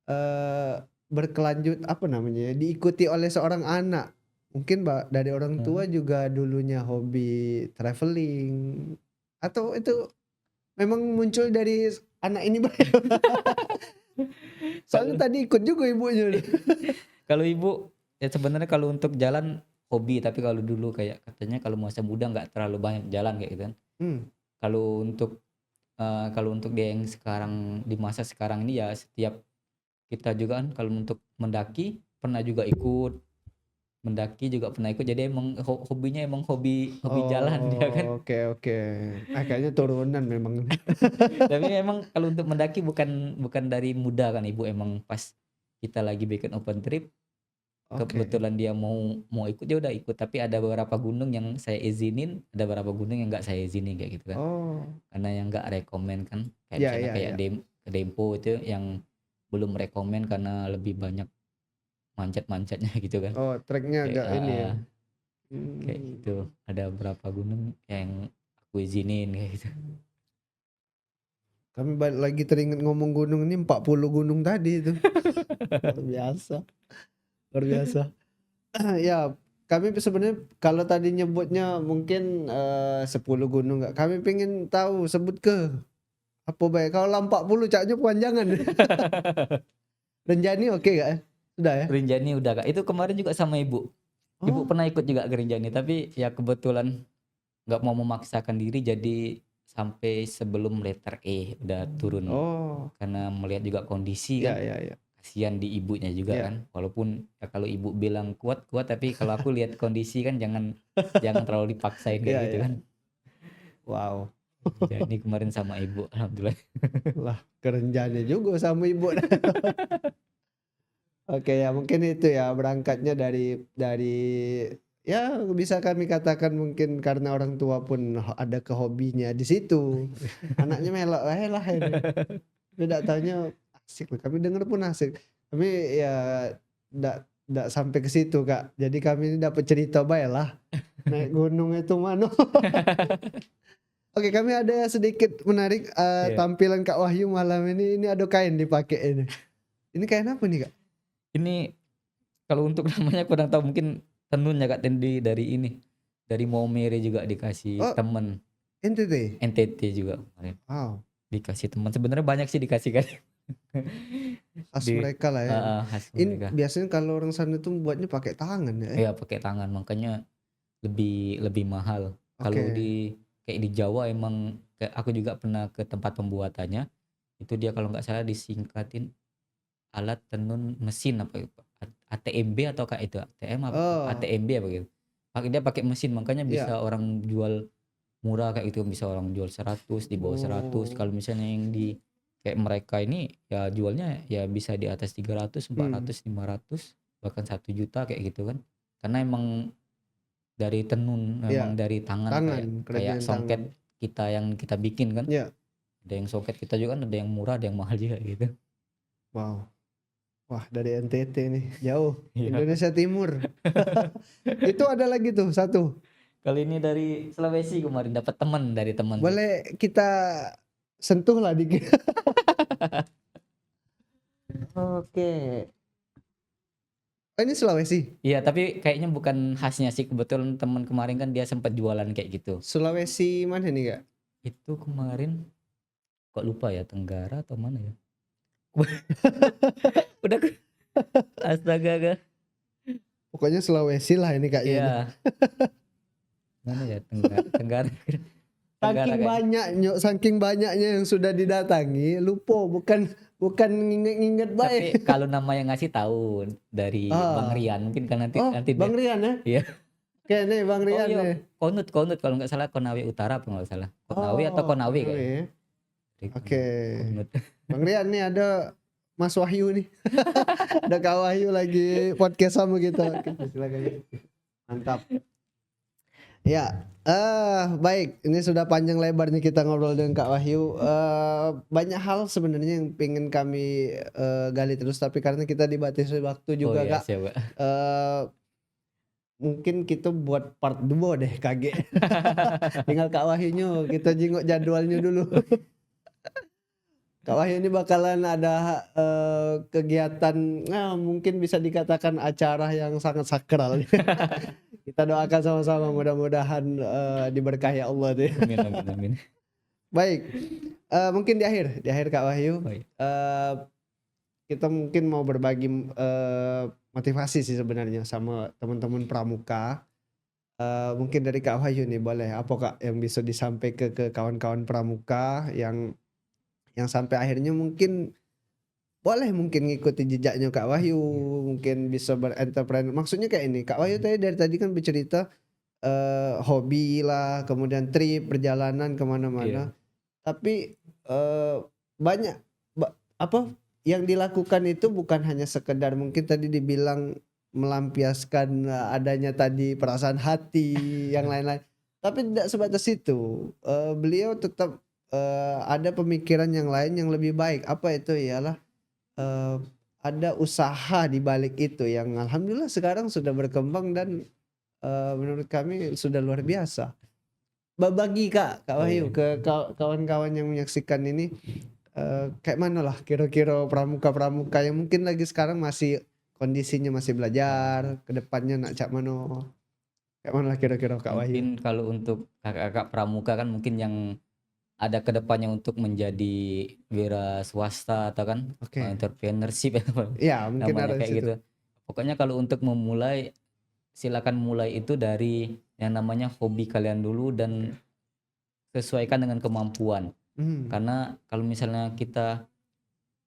S2: eh, berkelanjut apa namanya ya, diikuti oleh seorang anak? Mungkin dari orang tua
S1: Hmm.
S2: juga dulunya hobi traveling atau itu memang muncul dari anak ini Bang?
S1: Kalau
S2: Soalnya tadi ikut juga ibunya.
S1: kalau ibu ya sebenarnya kalau untuk jalan hobi tapi kalau dulu kayak katanya kalau masa muda nggak terlalu banyak jalan kayak gitu kan.
S2: Hmm,
S1: Kalau untuk dia yang sekarang di masa sekarang ini ya setiap kita juga kan kalau untuk mendaki pernah juga ikut mendaki juga pernah ikut jadi emang hobinya emang hobi hobi jalan dia kan.
S2: oh, oke oke. Kayaknya turunan memang.
S1: Tapi emang kalau untuk mendaki bukan bukan dari muda kan ibu emang pas kita lagi bikin open trip
S2: Oke.
S1: kebetulan dia mau mau ikut dia udah ikut tapi ada beberapa gunung yang saya izinin ada beberapa gunung yang nggak saya izinin kayak gitu kan
S2: Oh,
S1: karena yang nggak rekomen kan kayak
S2: ya
S1: misalnya
S2: ya
S1: kayak
S2: ya.
S1: Dempo itu yang belum rekomen karena lebih banyak manjat-manjatnya gitu kan
S2: Oh, treknya
S1: kayak
S2: agak ini ya.
S1: kayak
S2: Hmm.
S1: gitu ada beberapa gunung yang aku izinin kayak gitu.
S2: Kami balik lagi teringat ngomong gunung ini 40 gunung tadi itu. Luar biasa. Luar biasa. Ya, kami sebenarnya kalau tadi nyebutnya mungkin 10 gunung nggak, kami pengen tahu sebut ke apa baik. Kalau lah 40 caknya panjangan. Renjani oke nggak ya? Sudah ya?
S1: Rinjani udah Kak. Itu kemarin juga sama ibu. Ibu
S2: Oh,
S1: pernah ikut juga ke Rinjani, tapi ya kebetulan nggak mau memaksakan diri jadi sampai sebelum letter E udah turun.
S2: oh,
S1: Karena melihat juga kondisi
S2: ya
S1: kan,
S2: ya ya,
S1: kasihan di ibunya juga
S2: ya,
S1: kan. Walaupun ya kalau ibu bilang kuat kuat, tapi kalau aku lihat kondisi kan jangan jangan terlalu dipaksain
S2: ya
S1: kayak gitu
S2: ya.
S1: kan.
S2: Wow,
S1: Jadi kemarin sama ibu, alhamdulillah.
S2: lah kerenjani juga sama ibu. Oke ya mungkin itu ya berangkatnya dari ya bisa kami katakan mungkin karena orang tua pun ada kehobinya di situ. Anaknya melok lah ini. Tidak taunya asik loh. Kami dengar pun asik. Kami ya ndak sampai ke situ Kak. Jadi kami ini dapat cerita bae lah. Naik gunung itu mana. Oke kami ada sedikit menarik
S1: Iya.
S2: tampilan Kak Wahyu malam ini. Ini ada kain dipakai ini. Ini kain apa nih Kak?
S1: Ini kalau untuk namanya kurang tahu, mungkin tenun ya Kak, dari ini. Dari Maumere juga dikasih
S2: Oh
S1: temen,
S2: NTT.
S1: NTT juga kemarin.
S2: Wow.
S1: Dikasih teman. Sebenarnya banyak sih dikasih kan.
S2: Khas
S1: Di
S2: mereka lah ya.
S1: khas
S2: Ini
S1: mereka.
S2: biasanya kalau orang sana tuh buatnya pakai tangan ya.
S1: Iya pakai tangan, makanya lebih lebih mahal. Kalau
S2: Oke.
S1: kayak di Jawa emang kayak aku juga pernah ke tempat pembuatannya. Itu dia kalau nggak salah disingkatin alat tenun mesin apa itu, ATMB atau kayak itu ATM apa
S2: Oh,
S1: ATMB apa gitu. Dia pakai mesin, makanya
S2: iya.
S1: bisa orang jual murah kayak gitu, bisa orang jual 100, di bawah 100.
S2: Oh.
S1: Kalau misalnya yang di kayak mereka ini ya jualnya ya bisa di atas 300,
S2: Hmm.
S1: 400, 500, bahkan 1 juta kayak gitu kan. Karena emang dari tenun, memang
S2: Iya,
S1: dari tangan,
S2: tangan,
S1: kayak
S2: kerajinan tangan.
S1: songket kita yang kita bikin kan.
S2: Iya.
S1: Ada yang songket kita juga kan, ada yang murah, ada yang mahal juga gitu.
S2: Wow. Wah, dari NTT nih, jauh.
S1: Iya.
S2: Indonesia Timur. Itu ada lagi tuh satu.
S1: Kali ini dari Sulawesi kemarin dapat teman, dari teman tuh.
S2: Boleh kita sentuh lah dikit. Oke. Oh, ini Sulawesi.
S1: Iya, tapi kayaknya bukan khasnya sih. Kebetulan teman kemarin kan dia sempat jualan kayak gitu.
S2: Sulawesi mana nih Kak?
S1: Itu kemarin kok lupa ya, Tenggara atau mana ya? Udah astaga Kak.
S2: Pokoknya Sulawesi lah ini kayaknya ini.
S1: Iya, mana ya, Tenggara, Tenggara. Tenggara
S2: Saking
S1: kayaknya.
S2: banyaknya, saking banyaknya yang sudah didatangi, lupa bukan nginget-nginget
S1: Tapi
S2: baik.
S1: kalau nama yang ngasih tahu dari Bang
S2: Ah,
S1: Rian, mungkin kan nanti
S2: oh
S1: nanti dia.
S2: Bang Rian ya?
S1: Iya.
S2: Oke nih Bang
S1: Oh
S2: Rian
S1: iya,
S2: nih.
S1: Konut Konut kalau nggak salah, Konawe Utara apa nggak salah. Konawe atau
S2: Oh,
S1: Konawe
S2: Konawe
S1: kayaknya.
S2: ya.
S1: Dari
S2: Oke.
S1: Konut.
S2: Bang Rian nih ada Mas Wahyu nih. Ada Kak Wahyu lagi podcast sama kita. Oke, silakan. Mantap. Ya, baik. Ini sudah panjang lebar nih kita ngobrol dengan Kak Wahyu. Banyak hal sebenarnya yang pengen kami gali terus, tapi karena kita dibatasi waktu
S1: Oh
S2: juga
S1: iya
S2: Kak.
S1: siapa.
S2: eh Mungkin kita buat part 2 deh KG. Tinggal Kak Wahyunya kita jenguk jadwalnya dulu. Kak Wahyu ini bakalan ada kegiatan, mungkin bisa dikatakan acara yang sangat sakral. Kita doakan sama-sama mudah-mudahan diberkahi Allah deh.
S1: Amin amin amin.
S2: Baik, mungkin di akhir Kak Wahyu,
S1: Oh, iya.
S2: kita mungkin mau berbagi motivasi sih sebenarnya sama teman-teman pramuka. Mungkin dari Kak Wahyu nih boleh apa Kak yang bisa disampaikan ke kawan-kawan pramuka yang sampai akhirnya mungkin boleh mungkin ngikuti jejaknya Kak Wahyu, mungkin bisa berentrepreneur. Maksudnya kayak ini, Kak Wahyu dari tadi kan bercerita hobi lah, kemudian trip, perjalanan
S1: Iya.
S2: kemana-mana. Tapi banyak apa yang dilakukan itu bukan hanya sekedar mungkin tadi dibilang melampiaskan adanya tadi perasaan hati yang lain-lain. Tapi tidak sebatas itu. Beliau tetap ada pemikiran yang lain yang lebih baik. Apa itu ialah ada usaha di balik itu yang alhamdulillah sekarang sudah berkembang dan menurut kami sudah luar biasa. Bagi Kak
S1: Oh
S2: Wahyu
S1: iya.
S2: ke kawan-kawan yang menyaksikan ini, kayak mana lah kira-kira pramuka-pramuka yang mungkin lagi sekarang masih kondisinya masih belajar, ke depannya nak cak mano. Kayak mana kira-kira Kak Wahyu?
S1: Mungkin kalau untuk kakak-kakak pramuka kan mungkin yang ada kedepannya untuk menjadi wira swasta atau kan
S2: Oke.
S1: entrepreneurship
S2: Iya, mungkin
S1: namanya
S2: ada di
S1: kayak
S2: situ.
S1: gitu. Pokoknya kalau untuk memulai silakan mulai itu dari yang namanya hobi kalian dulu dan sesuaikan dengan kemampuan.
S2: Hmm.
S1: Karena kalau misalnya kita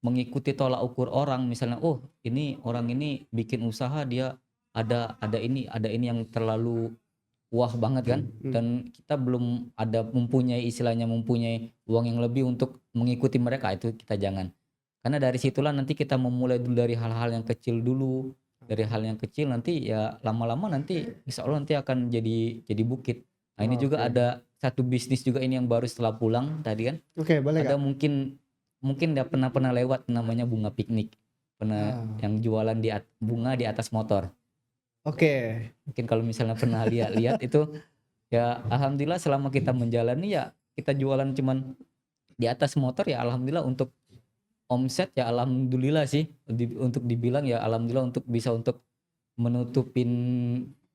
S1: mengikuti tolak ukur orang, misalnya oh ini orang ini bikin usaha dia ada ini yang terlalu wah banget kan,
S2: Hmm.
S1: dan kita belum ada mempunyai istilahnya mempunyai uang yang lebih untuk mengikuti mereka, itu kita jangan. Karena dari situlah nanti kita memulai dulu dari hal-hal yang kecil dulu. Dari hal yang kecil nanti ya lama-lama nanti insya Allah nanti akan jadi bukit. Nah ini juga
S2: Oke.
S1: ada satu bisnis juga ini yang baru setelah pulang tadi kan.
S2: Oke, boleh
S1: Ada
S2: Kak?
S1: mungkin mungkin udah pernah lewat namanya bunga piknik. Pernah
S2: Ah.
S1: yang jualan bunga di atas motor.
S2: Oke.
S1: Mungkin kalau misalnya pernah lihat itu ya alhamdulillah selama kita menjalani ya kita jualan cuman di atas motor ya alhamdulillah untuk omset ya alhamdulillah sih untuk dibilang ya alhamdulillah untuk bisa untuk menutupin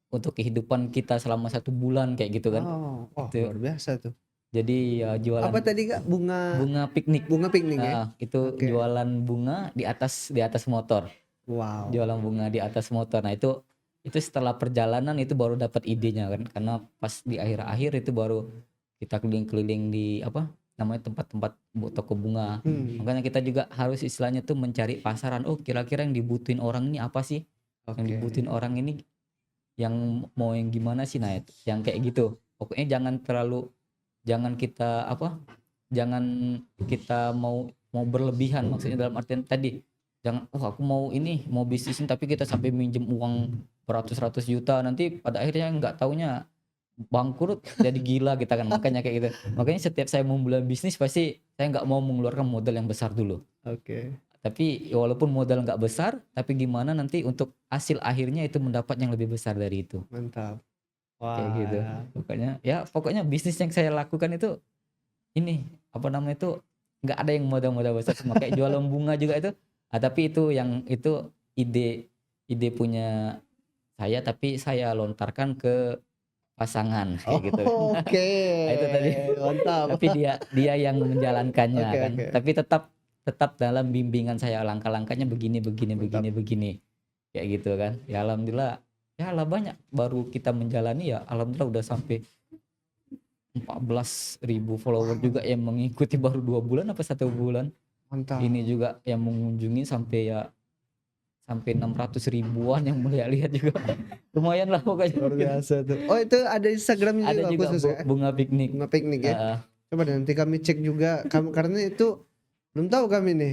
S1: untuk kehidupan kita selama 1 bulan kayak gitu kan.
S2: Oh, wah
S1: Itu
S2: luar biasa tuh.
S1: jadi ya
S2: Apa
S1: jualan
S2: tadi Kak? Bunga
S1: bunga piknik.
S2: bunga piknik ya?
S1: Itu
S2: Oke.
S1: jualan bunga di atas motor.
S2: Wow.
S1: Jualan bunga di atas motor. Nah itu setelah perjalanan itu baru dapat idenya kan, karena pas di akhir-akhir itu baru kita keliling-keliling di apa namanya tempat-tempat toko bunga.
S2: Hmm.
S1: Makanya kita juga harus istilahnya tuh mencari pasaran. Oh kira-kira yang dibutuhin orang ini apa sih? Yang
S2: Oke.
S1: dibutuhin orang ini yang mau yang gimana sih? Nah itu, yang kayak gitu. Pokoknya jangan kita jangan kita mau mau berlebihan, maksudnya dalam artian tadi jangan aku mau bisnisin tapi kita sampai minjem uang beratus-ratus juta nanti pada akhirnya nggak taunya bangkrut jadi gila kita kan, makanya kayak gitu. Makanya setiap saya memulai bisnis pasti saya nggak mau mengeluarkan modal yang besar dulu,
S2: Oke.
S1: tapi ya walaupun modal nggak besar tapi gimana nanti untuk hasil akhirnya itu mendapat yang lebih besar dari itu,
S2: Mantap.
S1: kayak gitu.
S2: Wah.
S1: Pokoknya bisnis yang saya lakukan itu ini apa namanya itu nggak ada yang modal-modal besar semua kayak jualan bunga juga itu. Tapi itu ide ide punya saya tapi saya lontarkan ke pasangan kayak gitu.
S2: Oke.
S1: Nah, itu tadi.
S2: Mantap.
S1: Tapi dia dia yang menjalankannya
S2: Oke,
S1: kan.
S2: oke.
S1: Tapi tetap tetap dalam bimbingan saya langkah-langkahnya begini begini begini
S2: Mantap.
S1: begini. Kayak gitu kan. Ya alhamdulillah ya lah banyak baru kita menjalani ya alhamdulillah udah sampai 14.000 follower juga yang mengikuti baru 2 bulan apa 1 bulan.
S2: Mantap.
S1: Ini juga yang mengunjungi sampai 600 ribuan yang lihat juga. Lumayan lah pokoknya.
S2: Luar biasa tuh. Oh, itu ada Instagramnya
S1: Ada
S2: juga
S1: juga
S2: khusus ya?
S1: bunga piknik.
S2: Bunga piknik ya?
S1: Heeh.
S2: Coba deh nanti kami cek juga karena itu belum tahu kami nih.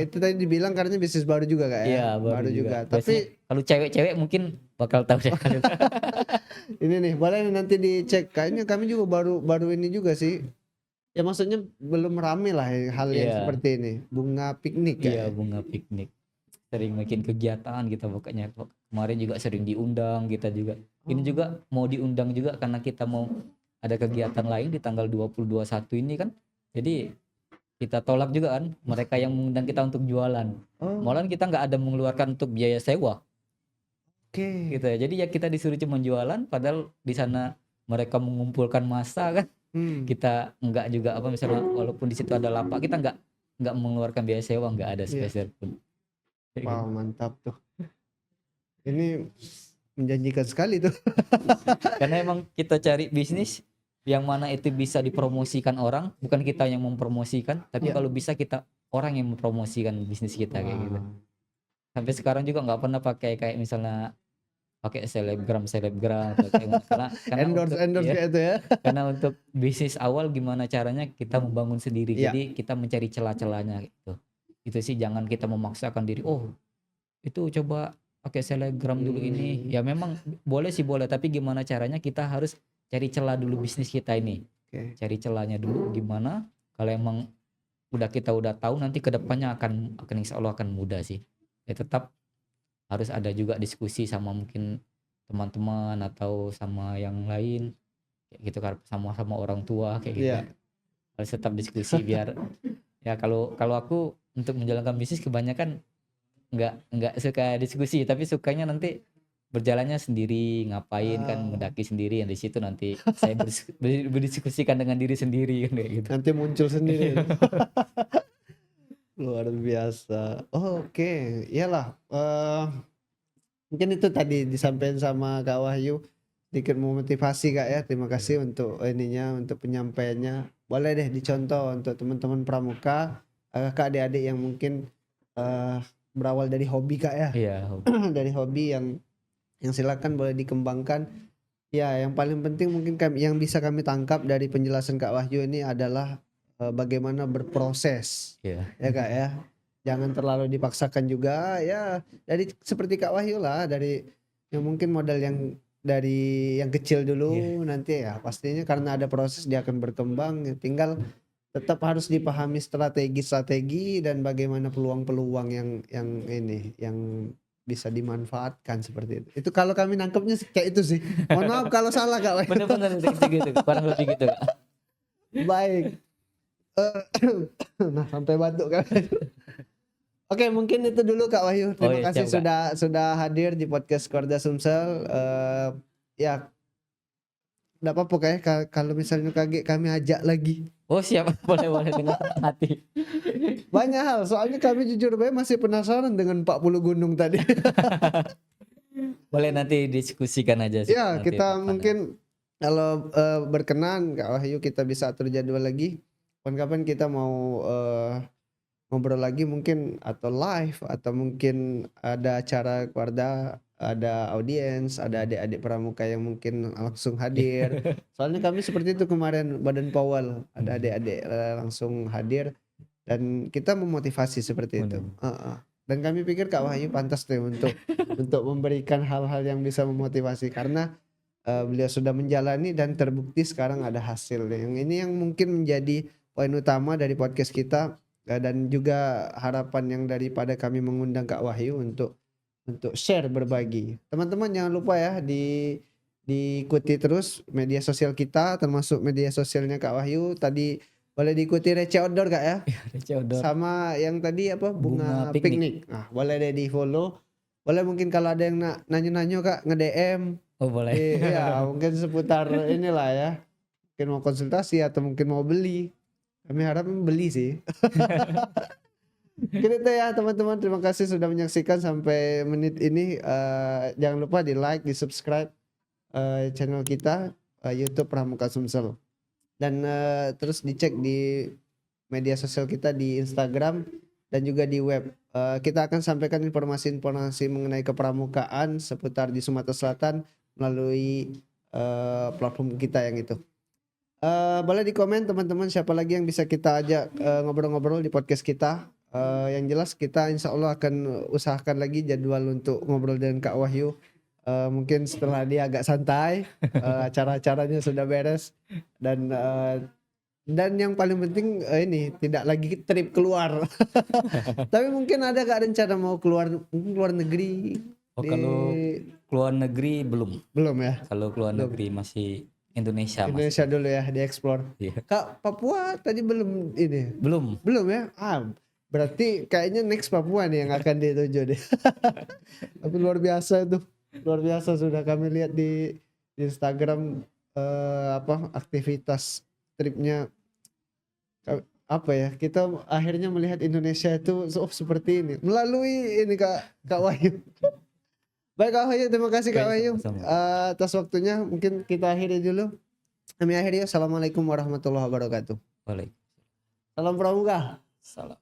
S2: Itu tadi dibilang karena bisnis baru juga Kak ya?
S1: Iya baru juga.
S2: Tapi
S1: Biasanya kalau cewek-cewek mungkin bakal tahu deh.
S2: ini nih boleh nih nanti dicek. Kayaknya kami juga baru ini juga sih. Ya maksudnya belum rame lah hal yang
S1: Iya.
S2: seperti ini. Bunga piknik
S1: Iya
S2: ya.
S1: bunga piknik. Sering bikin kegiatan kita pokoknya. Kemarin juga sering diundang kita juga. Ini juga mau diundang juga karena kita mau ada kegiatan lain di tanggal 20-21 ini kan. Jadi kita tolak juga kan mereka yang mengundang kita untuk jualan.
S2: Oh,
S1: Malahan kita nggak ada mengeluarkan untuk biaya sewa
S2: oke.
S1: gitu ya. Jadi ya kita disuruh cuma jualan padahal di sana mereka mengumpulkan massa kan.
S2: Hmm.
S1: Kita nggak juga apa misalnya walaupun di situ ada lapak kita nggak mengeluarkan biaya sewa, nggak ada
S2: Iya.
S1: spesial pun. Kayak
S2: Wow,
S1: gitu.
S2: mantap tuh. Ini menjanjikan sekali tuh.
S1: Karena emang kita cari bisnis yang mana itu bisa dipromosikan orang, bukan kita yang mempromosikan, tapi
S2: Iya.
S1: kalau bisa kita orang yang mempromosikan bisnis kita kayak gitu.
S2: Wah.
S1: Sampai sekarang juga nggak pernah pakai kayak misalnya pakai selebgram atau kayak karena
S2: Endorse
S1: iya,
S2: kayak itu ya.
S1: karena untuk bisnis awal gimana caranya kita membangun sendiri.
S2: Iya.
S1: Jadi kita mencari celah-celahnya gitu. Itu sih jangan kita memaksakan diri. Oh, itu coba pakai selebgram dulu ini. Ya memang boleh sih boleh, tapi gimana caranya kita harus cari celah dulu bisnis kita ini.
S2: Oke.
S1: Cari celahnya dulu gimana. Kalau emang kita udah tahu nanti kedepannya akan insya Allah akan mudah sih. Ya tetap harus ada juga diskusi sama mungkin teman-teman atau sama yang lain kayak gitu kan, sama orang tua kayak gitu.
S2: Iya.
S1: Harus tetap diskusi biar ya kalau aku untuk menjalankan bisnis kebanyakan nggak suka diskusi tapi sukanya nanti berjalannya sendiri, ngapain kan
S2: Ah.
S1: mendaki sendiri, yang di situ nanti saya berdiskusikan dengan diri sendiri kan kayak gitu.
S2: Nanti muncul sendiri. Luar biasa. Oh, oke. Iyalah, mungkin itu tadi disampaikan sama Kak Wahyu, sedikit memotivasi Kak ya. Terima kasih untuk ininya, untuk penyampaiannya. Boleh deh dicontoh untuk teman-teman pramuka, Kak adik-adik yang mungkin eh, berawal dari hobi Kak ya.
S1: Iya,
S2: Dari hobi yang silakan boleh dikembangkan. Ya, yang paling penting mungkin yang bisa kami tangkap dari penjelasan Kak Wahyu ini adalah bagaimana berproses.
S1: iya.
S2: Ya Kak ya. Jangan terlalu dipaksakan juga ya, dari seperti Kak Wahyu lah, dari yang mungkin modal yang dari yang kecil dulu,
S1: Iya.
S2: nanti ya pastinya karena ada proses dia akan berkembang, ya tinggal tetap harus dipahami strategi-strategi dan bagaimana peluang-peluang yang ini yang bisa dimanfaatkan seperti itu. Itu kalau kami nangkepnya kayak itu sih. Mohon maaf kalau salah Kak Wahyu.
S1: Bener-bener gitu, kurang lebih gitu, Kak.
S2: Baik. Eh, nah, sampai batuk kan. Oke, mungkin itu dulu Kak Wahyu.
S1: Oh
S2: Terima
S1: ya,
S2: kasih
S1: siap, Kak.
S2: sudah hadir di podcast Korda Sumsel. Ya, enggak apa-apa kayak kalau misalnya kaget kami ajak lagi.
S1: Oh siap, boleh dengan hati.
S2: Banyak hal, soalnya kami jujur bae masih penasaran dengan 40 gunung tadi.
S1: Boleh nanti diskusikan aja sih
S2: Ya,
S1: nanti
S2: kita
S1: kapan ya.
S2: mungkin kalau berkenan Kak Wahyu kita bisa atur jadwal lagi. Kapan-kapan kita mau ngobrol lagi mungkin, atau live, atau mungkin ada acara keluarga, ada audiens, ada adik-adik pramuka yang mungkin langsung hadir. Soalnya kami seperti itu kemarin Badan Powal, ada adik-adik langsung hadir dan kita memotivasi seperti itu.
S1: Bener.
S2: Heeh. Dan kami pikir Kak Wahyu pantas deh untuk memberikan hal-hal yang bisa memotivasi karena beliau sudah menjalani dan terbukti sekarang ada hasil. Yang ini yang mungkin menjadi poin utama dari podcast kita, dan juga harapan yang daripada kami mengundang Kak Wahyu untuk share, berbagi. Teman-teman jangan lupa ya diikuti terus media sosial kita, termasuk media sosialnya Kak Wahyu. Tadi boleh diikuti Receh Outdoor Kak ya.
S1: Receh Outdoor.
S2: Sama yang tadi apa, bunga
S1: Bunga Piknik.
S2: piknik. Nah, boleh deh di follow. Boleh mungkin kalau ada yang nanya-nanya Kak nge-DM.
S1: Oh boleh.
S2: Iya, mungkin seputar inilah ya. Mungkin mau konsultasi atau mungkin mau beli. Kami harap beli sih. Mungkin itu ya teman-teman. Terima kasih sudah menyaksikan sampai menit ini. Jangan lupa di like, di subscribe channel kita YouTube Pramuka Sumsel. Dan terus dicek di media sosial kita di Instagram dan juga di web. Kita akan sampaikan informasi-informasi mengenai kepramukaan seputar di Sumatera Selatan melalui platform kita yang itu. Boleh di komen teman-teman siapa lagi yang bisa kita ajak ngobrol-ngobrol di podcast kita. Yang jelas kita insya Allah akan usahakan lagi jadwal untuk ngobrol dengan Kak Wahyu. Mungkin setelah dia agak santai, acara-acaranya sudah beres dan yang paling penting ini tidak lagi trip keluar. Tapi mungkin ada gak rencana mau keluar negeri?
S1: Oh kalau keluar negeri belum
S2: ya.
S1: Kalau keluar
S2: Belum.
S1: negeri masih Indonesia
S2: Indonesia dulu ya, dieksplor.
S1: Iya.
S2: Kak, Papua tadi belum ini.
S1: Belum.
S2: Belum ya? Berarti kayaknya next Papua nih yang akan dituju deh. Tapi luar biasa itu. Luar biasa sudah kami lihat di Instagram aktivitas tripnya. Apa ya? Kita akhirnya melihat Indonesia itu seperti ini melalui ini Kak Wahyu. Baik Kak Wahyu, terima kasih Kak
S1: Baik,
S2: Wahyu
S1: sama-sama.
S2: atas waktunya. Mungkin kita akhiri dulu. Kami akhiri. Assalamualaikum warahmatullahi wabarakatuh.
S1: Boleh.
S2: Salam Pramuka.
S1: Salam.